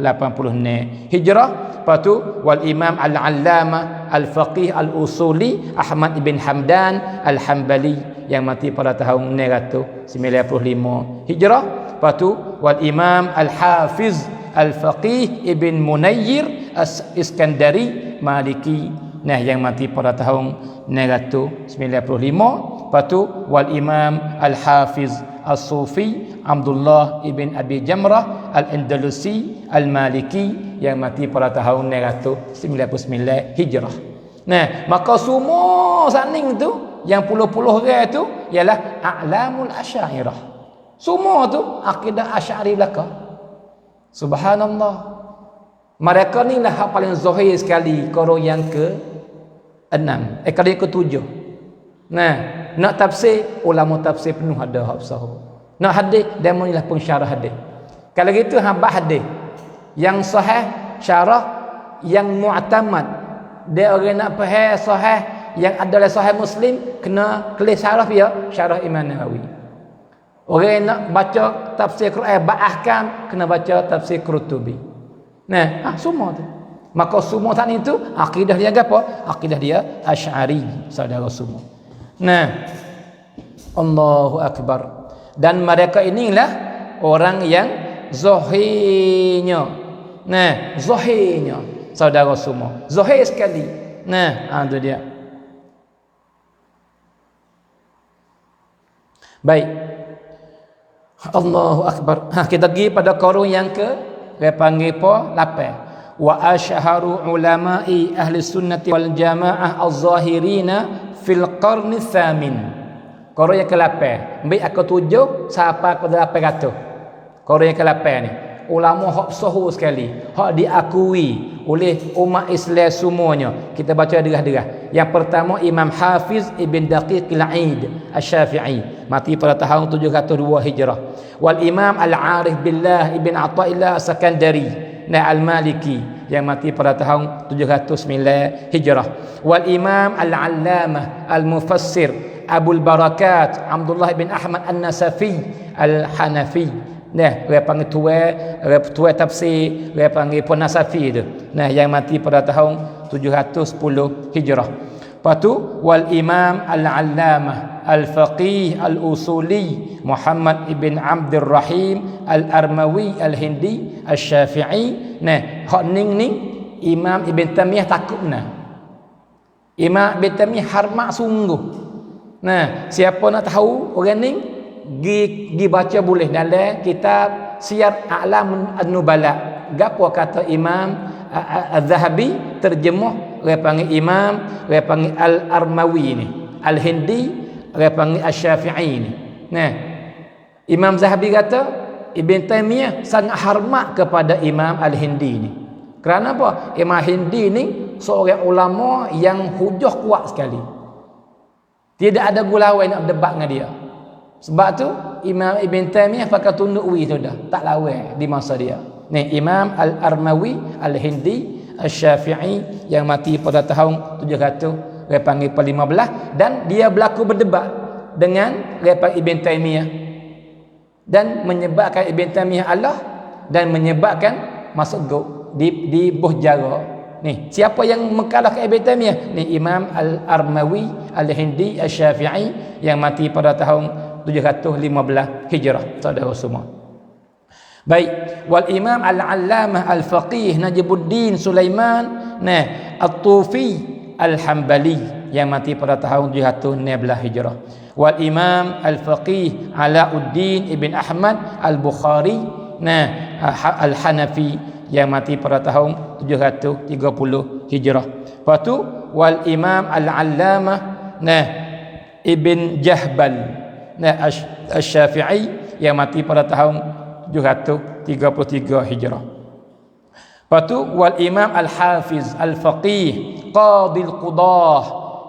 Hijrah. Lepas tu wal Imam Al-Allamah Al-Faqih Al-Usuli Ahmad ibn Hamdan Al-Hambali yang mati pada tahun 995 Hijrah. Lepas tu wal Imam Al-Hafiz Al-Faqih ibn Munayyir Iskandari Maliki, nah, yang mati pada tahun 995. Lepas tu wal Imam Al-Hafiz As-Sufi Abdullah ibn Abi Jamrah Al-Andalusi Al-Maliki yang mati pada tahun 999 Hijrah. Nah, maka semua saning tu yang puluh-puluh orang tu ialah a'lamul asy'ariyah. Semua tu akidah Asy'ari belaka. Subhanallah. Mereka ni lah hak paling zahir sekali koro yang ke-6. Kali yang ke-7. Nah, nak tafsir, ulama tafsir penuh ada hak besar. Nak hadis, dia menilah pensyarah hadis. Kalau gitu habaq hadis yang sahih, syarah yang mu'tamad. Dia orang nak faham sahih yang adalah sahih Muslim, kena kelis syarah dia, syarah Imam Nawawi. Orang nak baca tafsir Quran ba'ahkam, kena baca tafsir Qurtubi. Nah, semua tu. Maka semua tadi itu akidah dia apa? Akidah dia Asy'ari, saudara semua. Nah, Allahu Akbar. Dan mereka inilah orang yang zahirnya. Nah, zahirnya, saudara semua. Zahir sekali. Nah, itu dia. Baik. Allahu Akbar. Kita pergi pada korun yang dia panggil apa? 8. Wa asyharu ulama'i ahli sunnati wal jamaah az-zahirina fil qarni tsamin. Korun yang ke-8. Ambil aku 7 sampai ke 800. Korun yang ke-8 ni. Ulama hak sahih sekali, hak diakui oleh umat Islam semuanya. Kita baca derah-derah. Yang pertama Imam Hafiz Ibn Daqiq Al-Aid Asy-Syafi'i, mati pada tahun 702 Hijrah. Wal Imam Al-Arif Billah Ibn Athaillah As-Sakandari Al-Maliki yang mati pada tahun 709 Hijrah. Wal Imam Al-Allamah Al-Mufassir Abul Barakat Abdullah bin Ahmad An-Nasafi Al-Hanafi. Nah, dia panggil tuai tafsir, dia panggil Nasafi tu. Nah, yang mati pada tahun 710 Hijrah. Lepas tu wal Imam Al-Allamah Al-Faqih Al-Usuli Muhammad ibn Abdul Rahim Al-Armawi Al-Hindi Asy-Syafi'i. Nah, hak ning Imam Ibn Taymiyah takut nah. Imam Ibn Taymiyah hormat sungguh. Nah, siapa nak tahu orang ni gi baca boleh dalam kitab Siyar A'lam An-Nubala. Gapo kata Imam Az-Zahabi terjemuh dia panggil Imam, dia panggil Al-Armawi ni, Al-Hindi orang panggil Asy-Syafi'i ni. Nah, Imam Zahabi kata Ibn Taymiyah sangat hormat kepada Imam Al-Hindi ni. Kerana apa? Imam Hindi ni seorang ulama yang hujah kuat sekali. Tidak ada gulawai nak berdebat dengan dia. Sebab tu Imam Ibn Taymiyah pakai tunduk wi tu dah, tak lawan di masa dia. Ni Imam Al-Armawi Al-Hindi Asy-Syafi'i yang mati pada tahun 700 dia panggil 15 dan dia berlaku berdebat dengan Ibn Taymiyah dan menyebabkan Ibn Taymiyah Allah dan menyebabkan masuk di buh jara. Ni siapa yang mengalahkan Ibn Taymiyah? Ni Imam Al-Armawi Al-Hindi Asy-Syafi'i yang mati pada tahun 715 Hijrah. Saudara semua. Baik, wal Imam Al-Allamah Al-Faqih Najibuddin Sulaiman At-Tufi Al-Hambali yang mati pada tahun 716 Hijrah. Wal Imam Al-Faqih Alauddin Ibn Ahmad Al-Bukhari Al-Hanafi yang mati pada tahun 730 Hijrah. Lepas tu wal Imam Al-Allamah Ibn Jahbal Asy-Syafi'i yang mati pada tahun 733 Hijrah. Lepas tu wal Imam Al-Hafiz Al-Faqih Qadhi Al-Qudah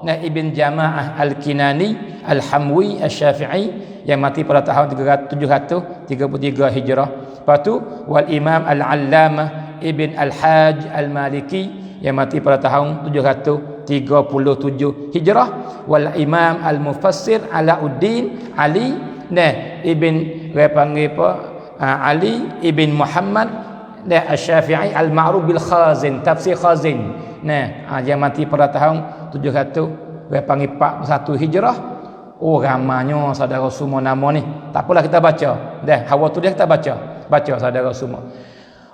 Ibn Jama'ah Al-Kinani Al-Hamwi Asy-Syafi'i yang mati pada tahun 733 Hijrah. Lepas tu wal Imam Al-Allamah Ibn Al-Hajj Al-Maliki yang mati pada tahun 737 Hijrah. Wal Imam Al-Mufassir Alauddin Ali Ibn Ali Ibn Muhammad Asy-Syafi'i Al-Ma'ruf bil Khazin, tafsir Khazin. Yang mati pada tahun 741 Hijrah. Oh, ramanya saudara semua nama ni. Tak apalah kita baca. Dah, hawa tu dia kita baca. Baca saudara semua.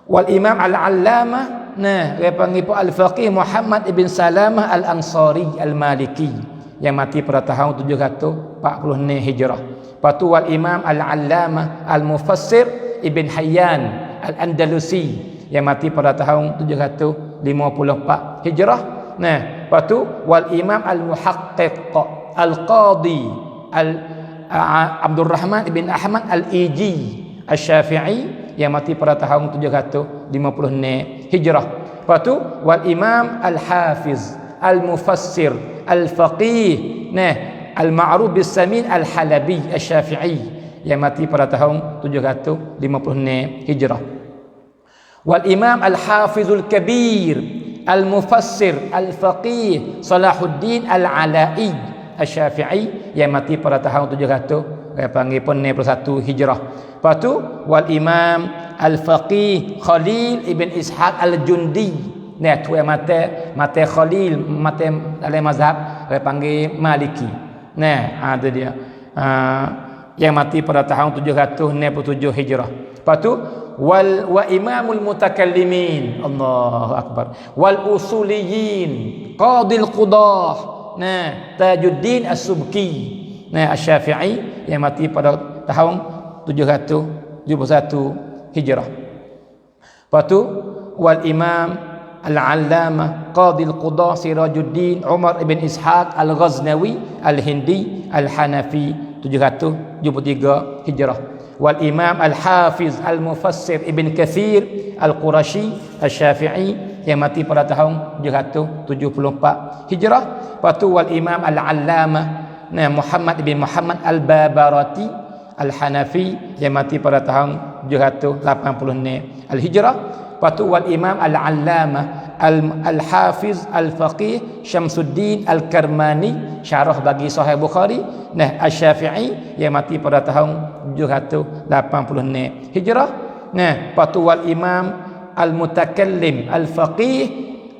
Wal Imam Al-Allamah dia panggil Al-Faqih Muhammad Ibn Salamah Al-Ansari Al-Maliki yang mati pada tahun 746 Hijrah. Lepas tu wal Imam Al-Allamah Al-Mufassir Ibn Hayyan Al-Andalusi yang mati pada tahun 754 Hijrah. Lepas tu wal Imam Al-Muhaqqiq Al-Qadi Abdul Rahman Ibn Ahmad Al-Iji Asy-Syafi'i yang mati pada tahun 756 Hijrah. Lepas tu wal Imam Al-Hafiz Al-Mufassir Al-Faqih Al-Ma'ruf bis-Samin Al-Halabi Asy-Syafi'i yang mati pada tahun 756 Hijrah. Wal Imam Al-Hafizul Kabir Al-Mufassir Al-Faqih Salahuddin Al-Ala'i Asy-Syafi'i yang mati pada tahun 700 panggil 91 Hijrah. Lepas tu wal Imam Al-Faqih Khalil Ibn Ishaq Al-Jundi tu yang mata Khalil mata dalam mazhab panggil Maliki. Ada dia yang mati pada tahun 797 Hijrah. Lepas tu wa imamul mutakallimin Allahu akbar wal usuliyin Qadhil Qudah Tajuddin As-Subki Asy-Syafi'i yang mati pada tahun 771 Hijrah. Lepas tu wal Imam Al-Allamah Qadhil Qudah Sirajuddin Umar Ibn Ishaq Al-Ghaznawi Al-Hindi Al-Hanafi 773 Hijrah. Wal Imam Al-Hafiz Al-Mufassir Ibn Kathir Al-Qurashi Asy-Syafi'i yang mati pada tahun 774 Hijrah. Lepas tu wal Imam Al-Allamah Muhammad Ibn Muhammad Al-Babarati Al-Hanafi yang mati pada tahun 786 Al-Hijrah. Lepas tu wal Imam Al-Allamah Al-Hafiz Al-Faqih Syamsuddin Al-Karmani syarah bagi Sahih Bukhari Asy-Syafi'i yang mati pada tahun 786 Hijrah. Lepas tu wal Imam Al-Mutakallim Al-Faqih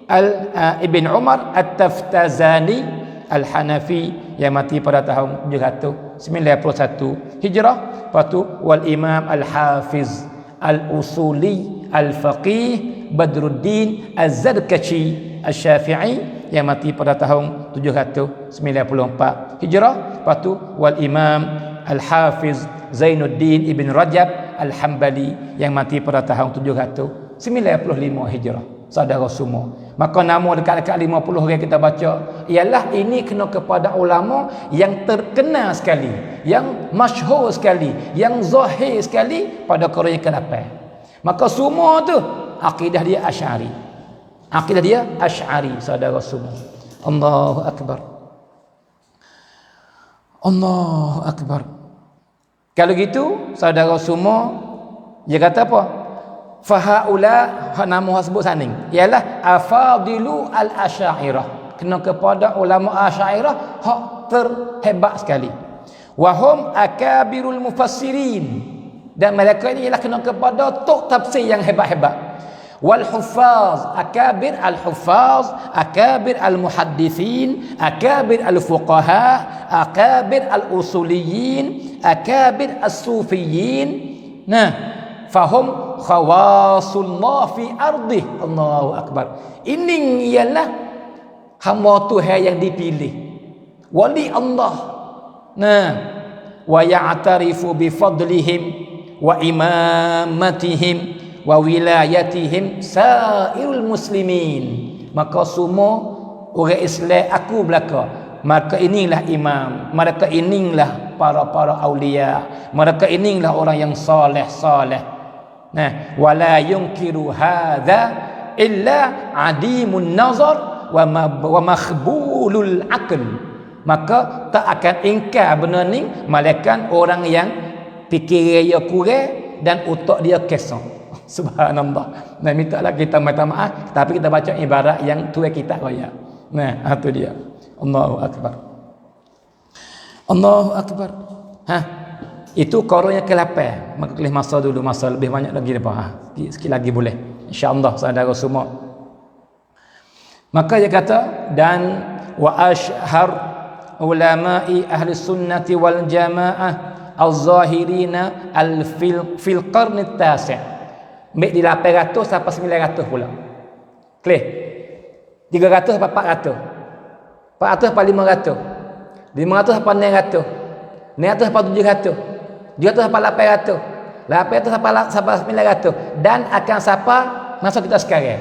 Ibn Umar At-Taftazani Al-Hanafi yang mati pada tahun 791 Hijrah. Lepas tu wal Imam Al-Hafiz Al-Usuli Al-Faqih Badruddin Az-Zarkashi Asy-Syafi'i yang mati pada tahun 794 Hijrah. Lepas tu wal Imam Al-Hafiz Zainuddin Ibn Rajab Al-Hambali yang mati pada tahun 795 Hijrah. saudara semua. Maka nama dekat-dekat 50 orang kita baca ialah ini kena kepada ulama yang terkenal sekali, yang masyhur sekali, yang zahir sekali pada Quran ke-8. Maka semua tu akidah dia Asy'ari. Akidah dia Asy'ari, saudara semua. Allahu akbar. Allahu akbar. Kalau gitu, saudara semua, dia kata apa? Fahaula, nama sebut saning, ialah afadilu al-asy'ariyah. Kena kepada ulama Asy'ariyah hak terhebat sekali. Wahum akabirul mufassirin. Dan mereka ini ialah kena kepada tok tafsir yang hebat-hebat. Wal huffaz, akabir al-huffaz, akabir al-muhaddithin, akabir al-fuqaha, akabir al-usuliyin, akabir as-sufiyin. Nah, fahum khawasullah fi ardih. Allahu akbar. Ini ialah hamba Tuhan yang dipilih, wali Allah. Nah, wa ya'tarifu bi fadlihim wa imamatihim wa wilayatihim sairul muslimin. Maka semua orang Islam aku belaka, maka inilah imam, mereka inilah para aulia, mereka inilah orang yang saleh. Nah, wala yunkiru hadza illa adimun nazar wa makhbulul aql. Maka tak akan ingkar benda ni malaikat orang yang fikir dia kurang dan otak dia kosong. Subhanallah. Nah, mintalah kita minta maaf, tapi kita baca ibarat yang tua kita kaya. Nah, itu dia. Allahu akbar. Allahu akbar. Itu korongnya ke-8. Maka boleh masa dulu, masa lebih banyak lagi depan. Sikit lagi boleh. Insya-Allah saudara semua. Maka dia kata, dan wa ashhar ulama'i ahli sunnati wal jamaah al-zahirina fil qarn at-tasi'. Ambil di 800 sampai 900 pula. Clear? 300 sampai 400. 400 sampai 500. 500 sampai 600. 600 sampai 700. 700 sampai 800. 800 sampai 900. Dan akan sampai masa kita sekarang.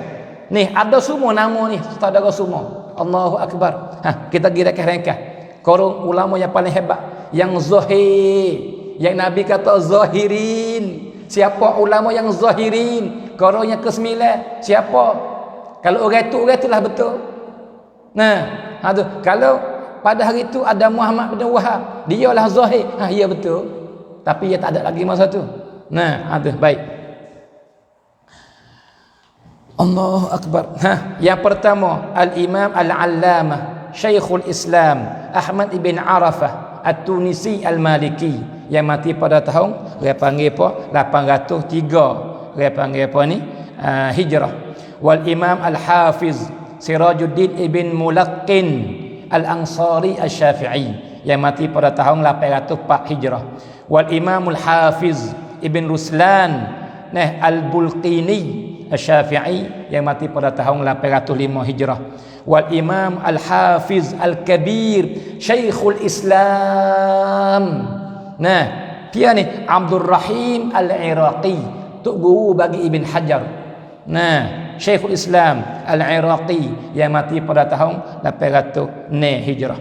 Nih, ada semua nama ni, saudara semua. Allahu akbar. Kita kira ringkas. Korang ulama yang paling hebat, yang zahir, yang Nabi kata zahirin. Siapa ulama yang zahirin? Korang yang ke-9 siapa? Kalau orang itulah betul. Nah, kalau pada hari itu ada Muhammad bin Wahab, dialah zahir. Ya betul. Tapi dia tak ada lagi masa tu. Nah, baik. Allahu akbar. Yang pertama, al-Imam al-Allamah Syekhul Islam Ahmad ibn Arafah At-Tunisi Al-Maliki, yang mati pada tahun dia panggil apa? 803. Dia panggil apa ni? Hijrah. Wal Imam Al-Hafiz Sirajuddin ibn Mulaqqin Al-Ansari Asy-Syafi'i, yang mati pada tahun 804 Hijrah. Wal Imam Al-Hafiz ibn Ruslan Al-Bulqini Asy-Syafi'i, yang mati pada tahun 805 Hijrah. Wal Imam Al-Hafiz Al-Kabir Syekhul Islam. Nah, dia ni Abdul Rahim Al-Iraqi, tok guru bagi Ibn Hajar. Nah, Syekhul Islam Al-Iraqi, yang mati pada tahun 806 Hijrah.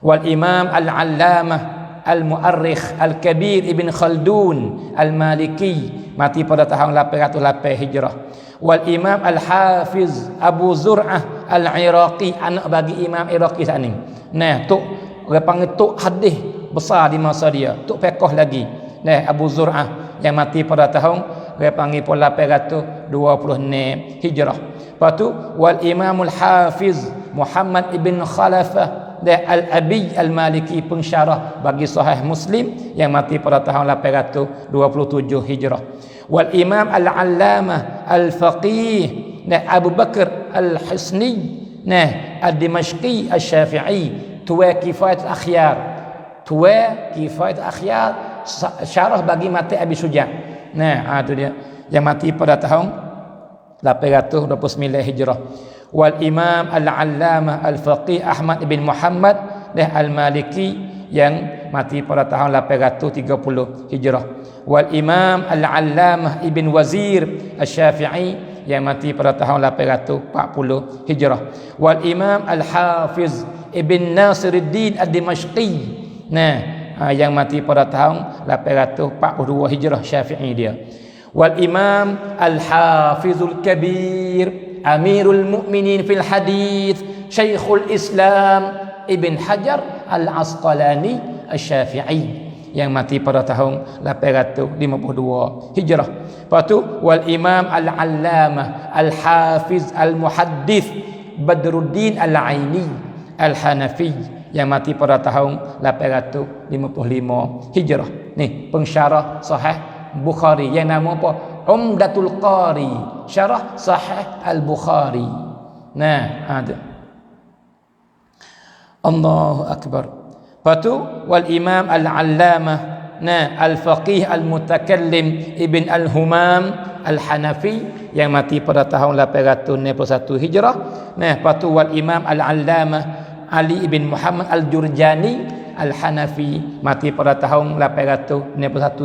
Wal Imam Al-Allamah Al-Mu'arrikh Al-Kabir Ibn Khaldun Al-Maliki, mati pada tahun 808 Hijrah. Wal Imam Al-Hafiz Abu Zur'ah Al-Iraqi, anak bagi Imam Iraqi saat ni. Nah, tok orang panggil tok hadis besar di masa dia, tok fiqh lagi. Nah, Abu Zur'ah, yang mati pada tahun orang panggil 826 Hijrah. Lepas tu wal Imam Al-Hafiz Muhammad ibn Khalafah Al-Abi Al-Maliki, pensyarah bagi Sahih Muslim, yang mati pada tahun 827 Hijrah. Wal Imam Al-Allamah Al-Faqih Abu Bakar Al-Hisni Ad-Dimashqi Asy-Syafi'i, tua Kifayat Akhyar, tua Kifayat Akhyar, syarah bagi mati Abi Suja'. Nah, itu dia, yang mati pada tahun 829 Hijrah. Wal Imam Al-Allamah Al-Faqih Ahmad bin Muhammad Al-Maliki, yang mati pada tahun 830 Hijrah. Wal Imam Al-Allamah Ibn Wazir Asy-Syafi'i, yang mati pada tahun 840 Hijrah. Wal Imam Al-Hafiz Ibn Nasiruddin Ad-Dimashqi. Yang mati pada tahun 842 Hijrah, Syafi'i dia. Wal Imam Al-Hafizul Kabir Amirul Mukminin fil Hadis Syekhul Islam Ibn Hajar Al-Asqalani Asy-Syafi'i, yang mati pada tahun 852 Hijrah. Lepas tu wal Imam Al-Allamah Al-Hafiz Al-Muhaddith Badruddin Al-Aini Al-Hanafi, yang mati pada tahun 855 Hijrah. Ni pensyarah Sahih Bukhari yang nama apa? Umdatul Qari, syarah Sahih Al-Bukhari. Ada. Allahu Akbar. Patu wal Imam Al-Allamah Al-Faqih Al-Mutakallim Ibn Al-Humam Al-Hanafi, yang mati pada tahun 861 Hijrah. Patu wal Imam Al-Allamah Ali Ibn Muhammad Al-Jurjani Al-Hanafi, mati pada tahun 861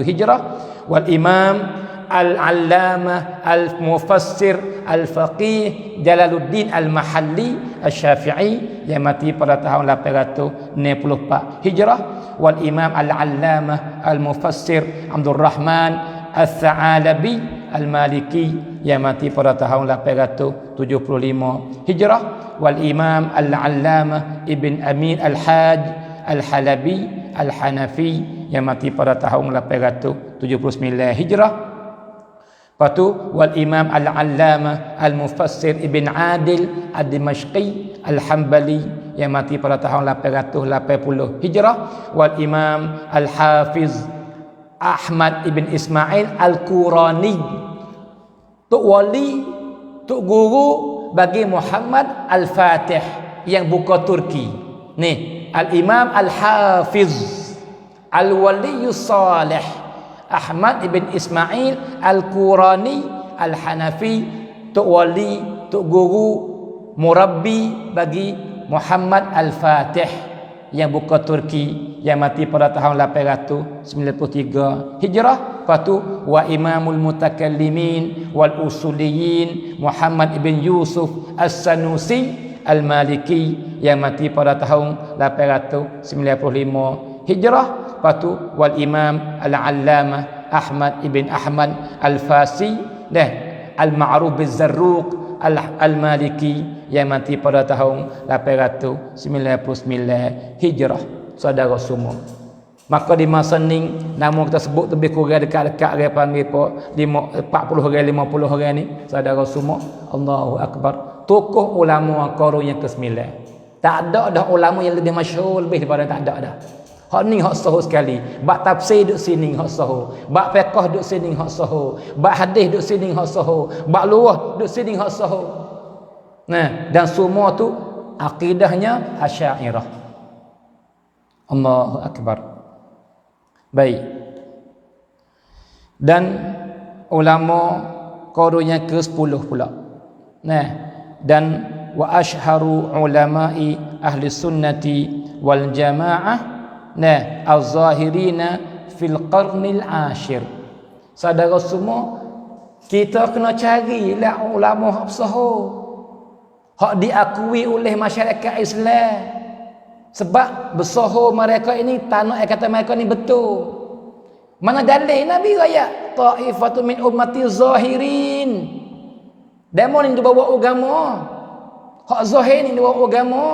Hijrah. Wal Imam Al-Allamah Al-Mufassir Al-Faqih Jalaluddin Al-Mahalli Asy-Syafi'i, yang mati pada tahun 864 Hijrah. Wal Imam Al-Allamah Al-Mufassir Abdul Rahman Al-Tha'alabi Al-Maliki, yang mati pada tahun 875 Hijrah. Wal Imam Al-Allamah Ibn Amin Al-Haj Al-Halabi Al-Hanafi, yang mati pada tahun 879 Hijrah. Patu wal Imam Al-Allamah Al-Mufassir Ibn Adil Ad-Dimashqi Al-Hambali, yang mati pada tahun 880 Hijrah. Wal Imam Al-Hafiz Ahmad Ibn Ismail Al-Qurani, tok wali, tok guru bagi Muhammad Al-Fatih yang buka Turki. Ni Al-Imam Al-Hafiz Al-Waliyus Salih Ahmad Ibn Ismail Al-Qurani Al-Hanafi, tok wali, tok guru, murabbi bagi Muhammad Al-Fatih yang buka Turki, yang mati pada tahun 893 Hijrah. Patu wa Imamul Mutakallimin wal Usuliyin Muhammad Ibn Yusuf As-Sanusi Al-Maliki, yang mati pada tahun 895 Hijrah. Patu wal Imam Al-Allamah Ahmad Ibn Ahmad Al-Fasi Al-Ma'ruf Biz-Zarruq Al-Maliki, yang mati pada tahun 899 Hijrah. Saudara semua, maka di masa ni nama kita sebut lebih kurang dekat-dekat dia panggil apa 40 orang 50 orang ni. Saudara semua, Allahu Akbar. Tokoh ulama qarun yang ke-9. Tak ada dah ulama yang lebih masyhur lebih daripada, tak ada dah. Hak ni hak sahih sekali. Bab tafsir duk sini hak sahih. Bab fiqh duk sini hak sahih. Bab hadis duk sini hak sahih. Bab lughah duk sini hak sahih. Dan semua tu akidahnya Asy'ariyah. Allahu Akbar. Baik. Dan ulama qarun yang ke-10 pula. Dan wa asyharu ulama'i ahli sunnati wal jamaah az-zahirina fil qarnil ashir. Saudara semua, kita kena carilah ulama hak sahih, hak diakui oleh masyarakat Islam. Sebab bersahih mereka ini tanah kata mereka ni betul. Mana dalil Nabi ayat taifatu min ummati zahirin. Demo ni dibawa agama. Hak zahir ni dibawa agama.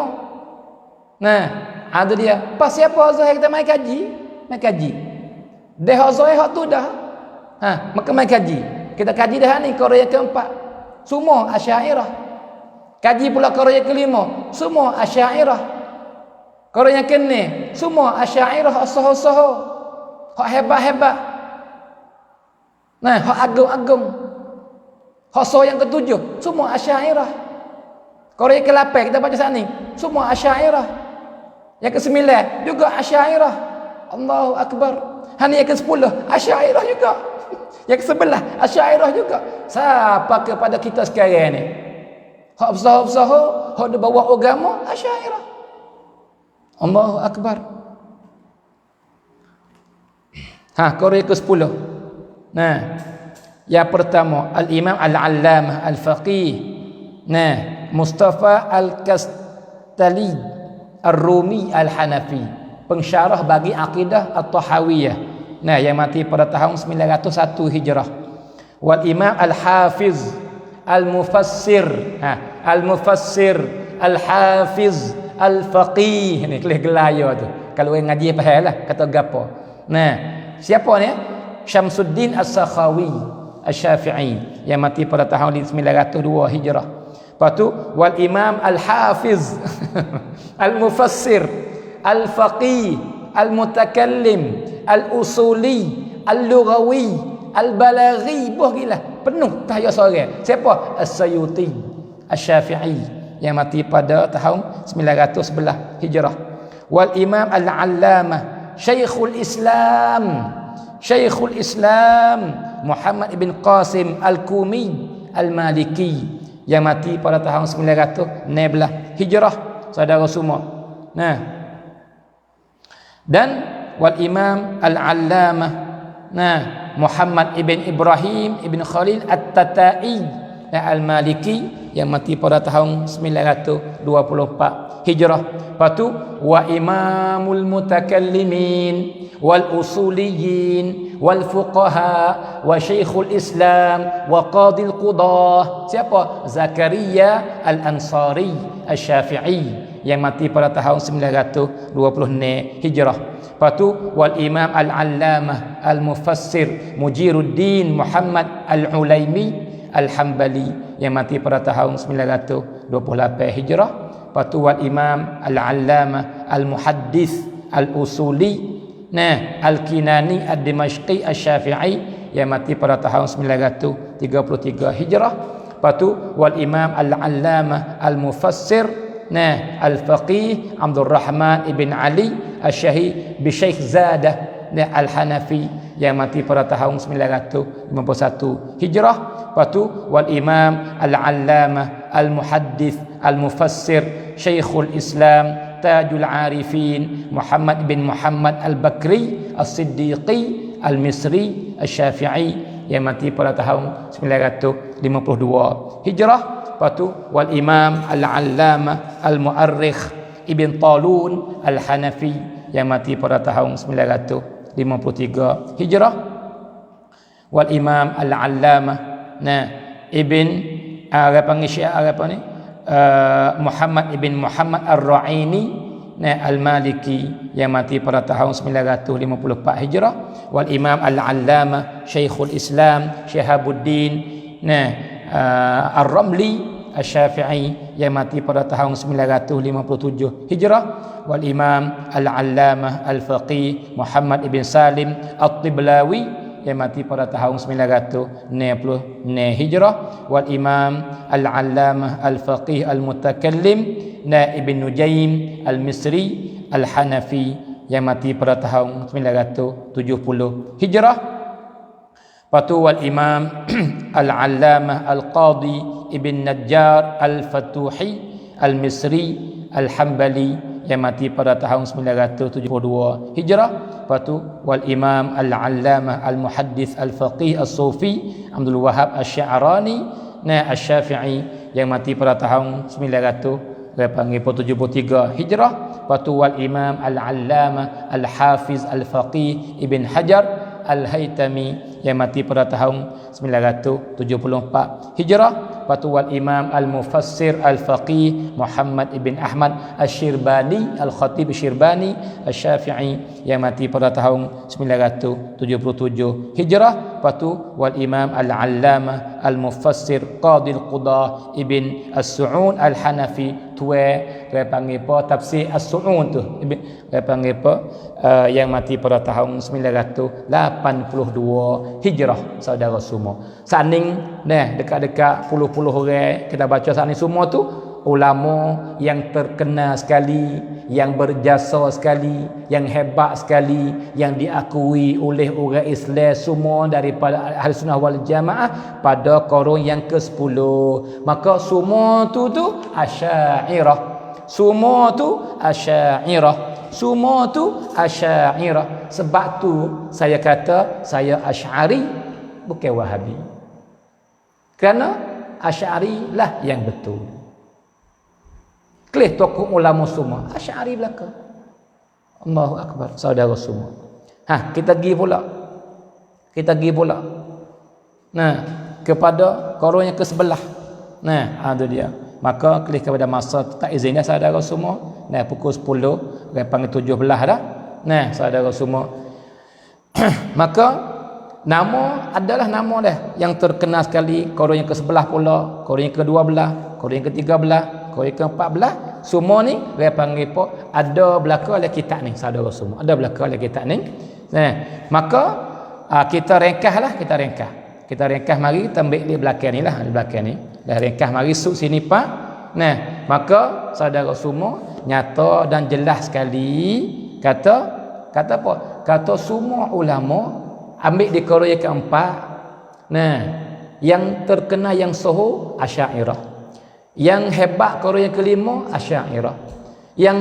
Ada dia. Pas siapa zahir kita mai kaji? Mai kaji. Dah hak zahir hak tu dah. Maka mai kaji. Kita kaji dah ni qarya keempat. Semua Asy'ariyah. Kaji pula qarya kelima. Semua Asy'ariyah. Qarya keenam. Semua Asy'ariyah as-sahih-sahih. Hak hebat-hebat. Hak agung-agung. Hak sahih yang ketujuh. Semua Asy'ariyah. Qarya ke-8 kita baca saat ni. Semua Asy'ariyah. Yang ke-9 juga Asy'ariyah. Allahu Akbar. Yang ke-10 Asy'ariyah juga. Yang ke-11 Asy'ariyah juga. Siapa kepada kita sekarang ni? Hak besar-besar, hak dia bawa agama Asy'ariyah. Allahu Akbar. Qarya ke-10. Yang pertama, Al-Imam Al-Allamah Al-Faqih, Mustafa Al-Kastali Ar-Rumi Al-Hanafi, pensyarah bagi akidah At-Tahawiyah, yang mati pada tahun 901 Hijrah. Wal Imam Al-Hafiz Al-Mufassir, Al-Mufassir Al-Hafiz Al-Faqih, ni kelih gelaya tu. Kalau orang ngaji faham lah kata gapo. Siapa ni? Syamsuddin As-Sakhawi Asy-Syafi'i yang mati pada tahun 902 Hijrah. Lepas tu wal Imam Al-Hafiz Al-Mufassir Al-Faqih Al-Mutakallim Al-Usuli Al-Lughawi Al-Balaghi, boh gila penuh tahaya seorang. Siapa? As-Sayuti Asy-Syafi'i yang mati pada tahun 911 Hijrah. Wal Imam Al-Allamah Syekhul Islam Muhammad ibn Qasim Al-Kumi Al-Maliki yang mati pada tahun 916 Hijrah, saudara semua. Dan wal Imam Al-Allamah Muhammad ibn Ibrahim ibn Khalil At-Tatai Al-Maliki yang mati pada tahun 924 Hijrah. Lepas tu wa imamul mutakallimin wal usuliyin wal fuqaha wa syekhul Islam wa qadil qudah. Siapa? Zakaria Al-Ansari Asy-Syafi'i yang mati pada tahun 926 Hijrah. Lepas tu wal Imam Al-Allamah Al-Mufassir Mujiruddin Muhammad Al-Ulaimi Al-Hambali yang mati pada tahun 928 Hijrah. Lepas tu wal Imam Al-Allamah Al-Muhaddis Al-Usuli Al-Kinani Ad-Dimashqi Asy-Syafi'i yang mati pada tahun 933 Hijrah. Lepas tu wal Imam Al-Allamah Al-Mufassir Al-Faqih Abdul Rahman ibn Ali Asy-Syahi bi Syekh Zadah Al-Hanafi yang mati pada tahun 951 Hijrah. Lepas tu wal Imam Al-Allamah Al-Muhaddis Al-Mufassir Syekhul Islam Tajul Arifin Muhammad bin Muhammad Al-Bakri As-Siddiqi Al-Misri Asy-Syafi'i yang mati pada tahun 952 Hijrah. Lepas tu wal Imam Al-Allamah Al-Mu'arrikh Ibn Talun Al-Hanafi yang mati pada tahun 953 Hijrah. Wal Imam Al-Allamah Ibn Muhammad ibn Muhammad Ar-Ra'ini Al-Maliki yang mati pada tahun 954 Hijrah. Wal Imam Al-Allamah Syekhul Islam Syihabuddin Ar-Ramli Asy-Syafi'i yang mati pada tahun 957 Hijrah. Wal Imam Al-Allamah Al-Faqih Muhammad ibn Salim At-Tiblawi yang mati pada tahun 966 Hijrah. Wal Imam Al-Allamah Al-Faqih Al-Mutakallim Ibn Nujaim Al-Misri Al-Hanafi yang mati pada tahun 970 Hijrah. Lepas tu wal Imam Al-Allamah Al-Qadi Ibn Najjar Al-Fatuhi Al-Misri Al-Hambali yang mati pada tahun 972 Hijrah. Lepas tu wal Imam Al-Allamah Al-Muhaddis Al-Faqih As-Sufi Abdul Wahhab Asy-Sya'rani Asy-Syafi'i yang mati pada tahun 973 Hijrah. Lepas tu wal Imam Al-Allamah Al-Hafiz Al-Faqih Ibn Hajar Al-Haytami yang mati pada tahun 974 Hijrah. Lepas tu wal Imam Al-Mufassir Al-Faqih Muhammad ibn Ahmad Asy-Syirbani Al-Khatib Syirbani Asy-Syafi'i yang mati pada tahun 977 Hijrah. Lepas tu wal Imam Al-Allamah Al-Mufassir Qadil Qudah Ibn As-Su'un Al-Hanafi dia panggil apa tafsir As-Su'un tu dia panggil apa yang mati pada tahun 982 Hijrah, saudara semua. Saning dekat-dekat puluh-puluh orang kita baca saning semua tu ulama yang terkenal sekali, yang berjasa sekali, yang hebat sekali, yang diakui oleh orang Islam semua daripada Ahlussunnah wal Jamaah pada qarun yang ke-10. Maka semua tu Asy'ariyah. Semua tu Asy'ariyah. Semua tu Asy'ariyah. Sebab tu saya kata saya Asy'ari bukan Wahabi. Kerana Asy'ari lah yang betul. Kelih tokoh ulama semua Asy'ari belaka. Allahu akbar, saudara semua. Kita pergi pula. Nah, kepada koron yang ke-11. Nah, itu dia. Maka kelih kepada masa tak izin dah saudara semua. Nah, pukul 10, orang panggil 17 dah. Nah, saudara semua. Maka nama adalah nama dah yang terkenal sekali. Koron yang ke-11 pula, koron yang ke-12, koron yang ke-13, koron yang ke-14. Semua ni orang panggil apa? Ada belaka oleh kitab ni, saudara semua. Ada belaka oleh kitab ni. Nah, maka kita ringkas. Kita ringkas mari kita ambil di belakang ni lah, di belakang ni. Dah ringkas mari suk sini pak. Nah, maka saudara semua nyata dan jelas sekali kata apa? Kata semua ulama ambil di koron yang keempat. Nah, yang terkenal yang sahih Asy'ariyah. Yang hebat koron yang kelima Asy'ariyah. Yang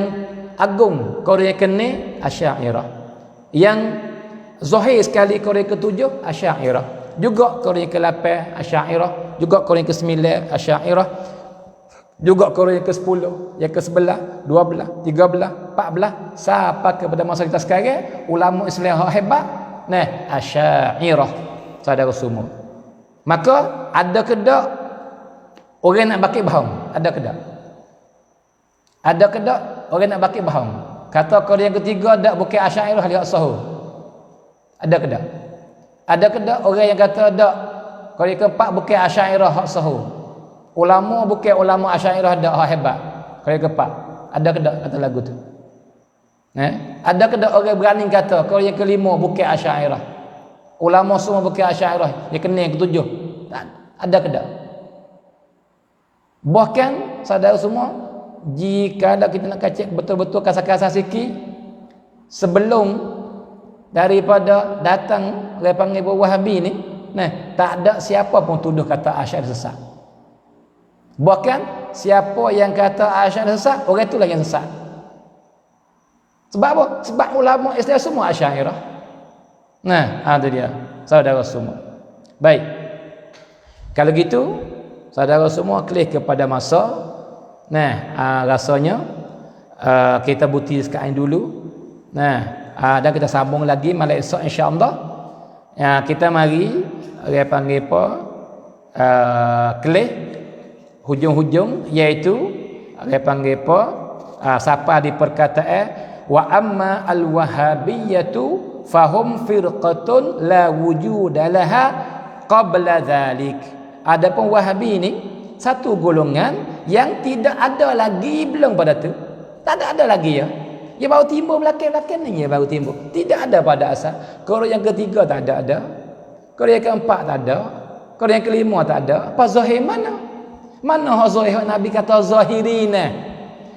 agung koron yang keenam Asy'ariyah. Yang zahir sekali koron yang ketujuh Asy'ariyah. Juga koron yang ke-8 Asy'ariyah, juga koron yang ke-9 Asy'ariyah, juga koron yang ke-10, yang ke-11, 12, 13, 14 sampai kepada masa kita sekarang ulama Islam hebat. Nah, Asy'ariyah saudara semua. Maka ada kedak orang nak baki bohong? Ada kedak orang nak baki bohong? Kata koron yang ketiga dak bukan Asy'ariyah lihat sahih. Ada kedak? Ada kedak orang yang kata dak koron yang keempat bukan Asy'ariyah hak sahih. Ulama bukan ulama Asy'ariyah dak hak hebat. Koron yang keempat. Ada kedak kata lagu tu? Ada kedak orang berani kata koron yang kelima bukan Asy'ariyah. Ulama semua bukan Asy'ariyah, yang keenam, yang ketujuh. Ada kedak? Bahkan saudara semua, jika kita nak kacik betul-betul kasar-kasar sikit sebelum daripada datang orang panggil Wahabi ni, tak ada siapa pun tuduh kata Asy'ari sesat. Bahkan siapa yang kata Asy'ari sesat, orang itulah yang sesat. Sebab apa? Sebab ulama Islam semua Asy'ariyah. Itu dia saudara semua. Baik. Kalau gitu saudara semua klik kepada masa. Rasanya kita buti sekarang dulu. Dan kita sambung lagi malam esok insya-Allah. Kita mari orang panggil apa? Kelih hujung-hujung iaitu orang panggil apa? Siapa di perkataan wa amma al-wahabiyyatu fahum firqatun la wujuda laha qabla dhalik. Adapun Wahabi ni satu golongan yang tidak ada lagi belum pada tu. Tak ada lagi ya. Dia baru timbul belakang-belakang ni, dia baru timbul. Tidak ada pada asal. Koron yang ketiga tak ada. Koron yang keempat tak ada. Koron yang kelima tak ada. Apa zahir mana? Mana hak zahir hak Nabi kata zahirina?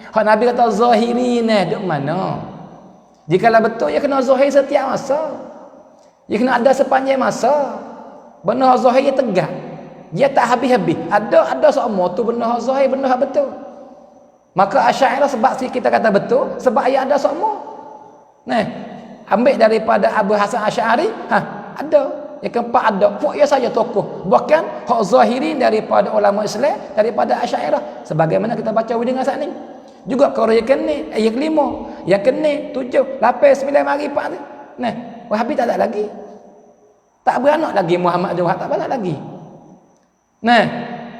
Hak Nabi kata zahirina duk mana? Jikalau betul ia kena zahir setiap masa. Ia kena ada sepanjang masa. Benar zahir ia tegak. Dia tak habis-habis. Ada semua tu benar zahir, benar betul. Maka Asy'ariyah sebab kita kata betul sebab ia ada semua. Ambil daripada Abu Hasan Asy'ari, ada. Yang keempat ada. Pok ia saja tokoh. Bahkan hak zahirin daripada ulama Islam daripada Asy'ariyah. Sebagaimana kita baca dengan saat ni. Juga koron yang keenam, yang kelima, yang keenam, 7, 8, 9 mari 4. Wahabi tak ada lagi. Tak beranak lagi Muhammad Wahab, tak beranak lagi.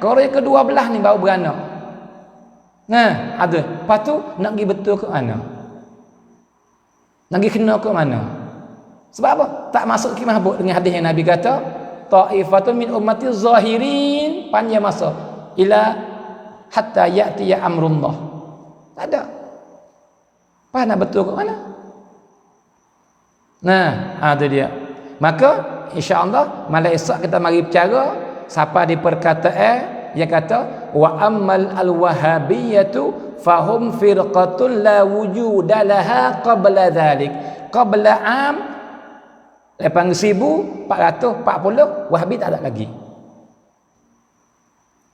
Koron yang ke-12 ni baru beranak. Ada. Lepas tu nak pergi betul ke mana? Nak pergi kena ke mana? Sebab apa? Tak masuk ke mahbub dengan hadis yang Nabi kata, ta'ifatun min ummati zahirin panjang masa ila hatta ya'ti ya amrullah. Tak ada. Apa nak betul ke mana? Itu dia. Maka insya-Allah malam esok kita mari bicara siapa di perkataan yang kata wa ammal al-wahabiyyatu fahum firqatun la wujuda laha qabla dhalik. Qabla am 1440 Wahabi tak ada lagi.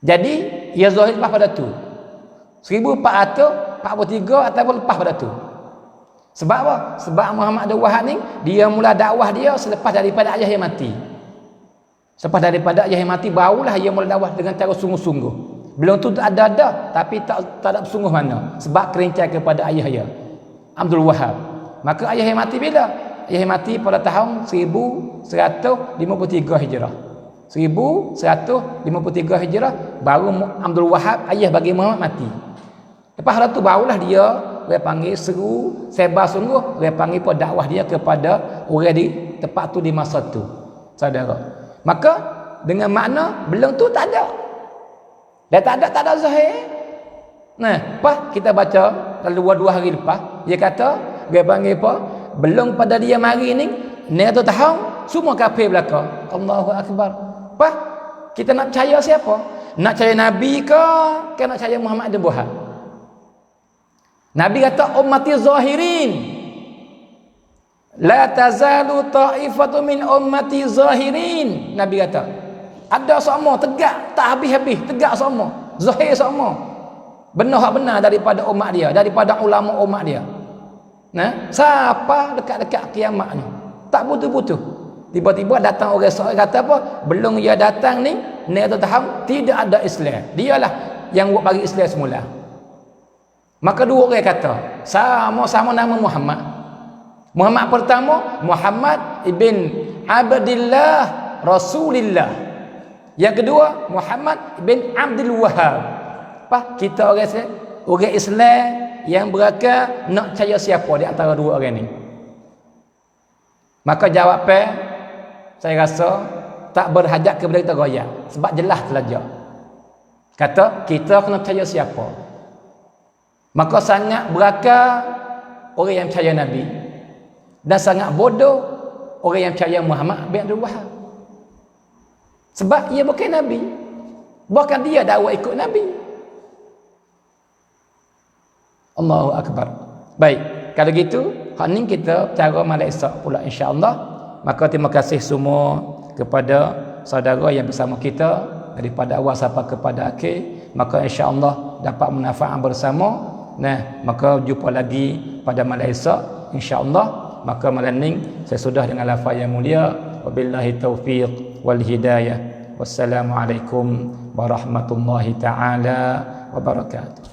Jadi ia zahir lepas pada tu 1443 ataupun lepas pada tu. Sebab apa? Sebab Muhammad Wahab ni dia mula dakwah dia selepas daripada ayah yang mati. Selepas daripada ayah yang mati, barulah ia mula dakwah dengan cara sungguh-sungguh. Belum tu ada tapi tak ada sungguh mana, sebab kerincat kepada ayah dia Abdul Wahab. Maka ayah yang mati bila? Ayah yang mati pada tahun 1153 Hijrah. 1153 Hijrah baru Abdul Wahab ayah bagi Muhammad mati. Lepas tu barulah dia panggil seru sebar sungguh, panggil pun dakwah dia kepada orang di tempat tu di masa tu, saudara. Maka dengan makna belum tu tak ada. Dah tak ada zahir. Nah, pas kita baca lalu dua hari lepas, dia kata dia panggil apa? Belum pada dia mari ni, ni tu tahu semua kafir belaka. Allahu akbar. Pas kita nak percaya siapa? Nak percaya Nabi ke nak percaya Muhammad bin Wahab? Nabi kata ummati zahirin. La tazalu ta'ifatu min ummati zahirin. Nabi kata ada semua tegak, tak habis-habis, tegak semua, zahir semua. Benar daripada umat dia, daripada ulama umat dia. Nah, siapa dekat-dekat kiamat ni? Tak butuh-butuh. Tiba-tiba datang orang seorang kata apa? Belum dia datang ni tu tahu tidak ada Islam. Dialah yang buat bagi Islam semula. Maka dua orang kata, sama-sama nama Muhammad. Muhammad pertama, Muhammad ibn Abdillah Rasulillah. Yang kedua, Muhammad ibn Abdul Wahab. Apa? Kita orang Islam yang berakal nak percaya siapa di antara dua orang ni? Maka jawabnya, saya rasa tak berhajat kepada kita goyak. Sebab jelas saja. Kata, kita kena percaya siapa? Maka sangat berakal orang yang percaya Nabi. Dan sangat bodoh orang yang percaya Muhammad bin Abdul Wahab. Sebab ia bukan Nabi. Bahkan dia dakwah ikut Nabi. Allahu akbar. Baik, kalau gitu hak ni kita cara malam esok pula insya-Allah. Maka terima kasih semua kepada saudara yang bersama kita daripada awal sampai kepada akhir. Maka insya-Allah dapat manfaat bersama. Nah, maka jumpa lagi pada malam esok insya-Allah. Maka malam ni saya sudah dengan lafaz yang mulia. Wabillahi taufiq wal hidayah. Wassalamualaikum warahmatullahi taala wabarakatuh.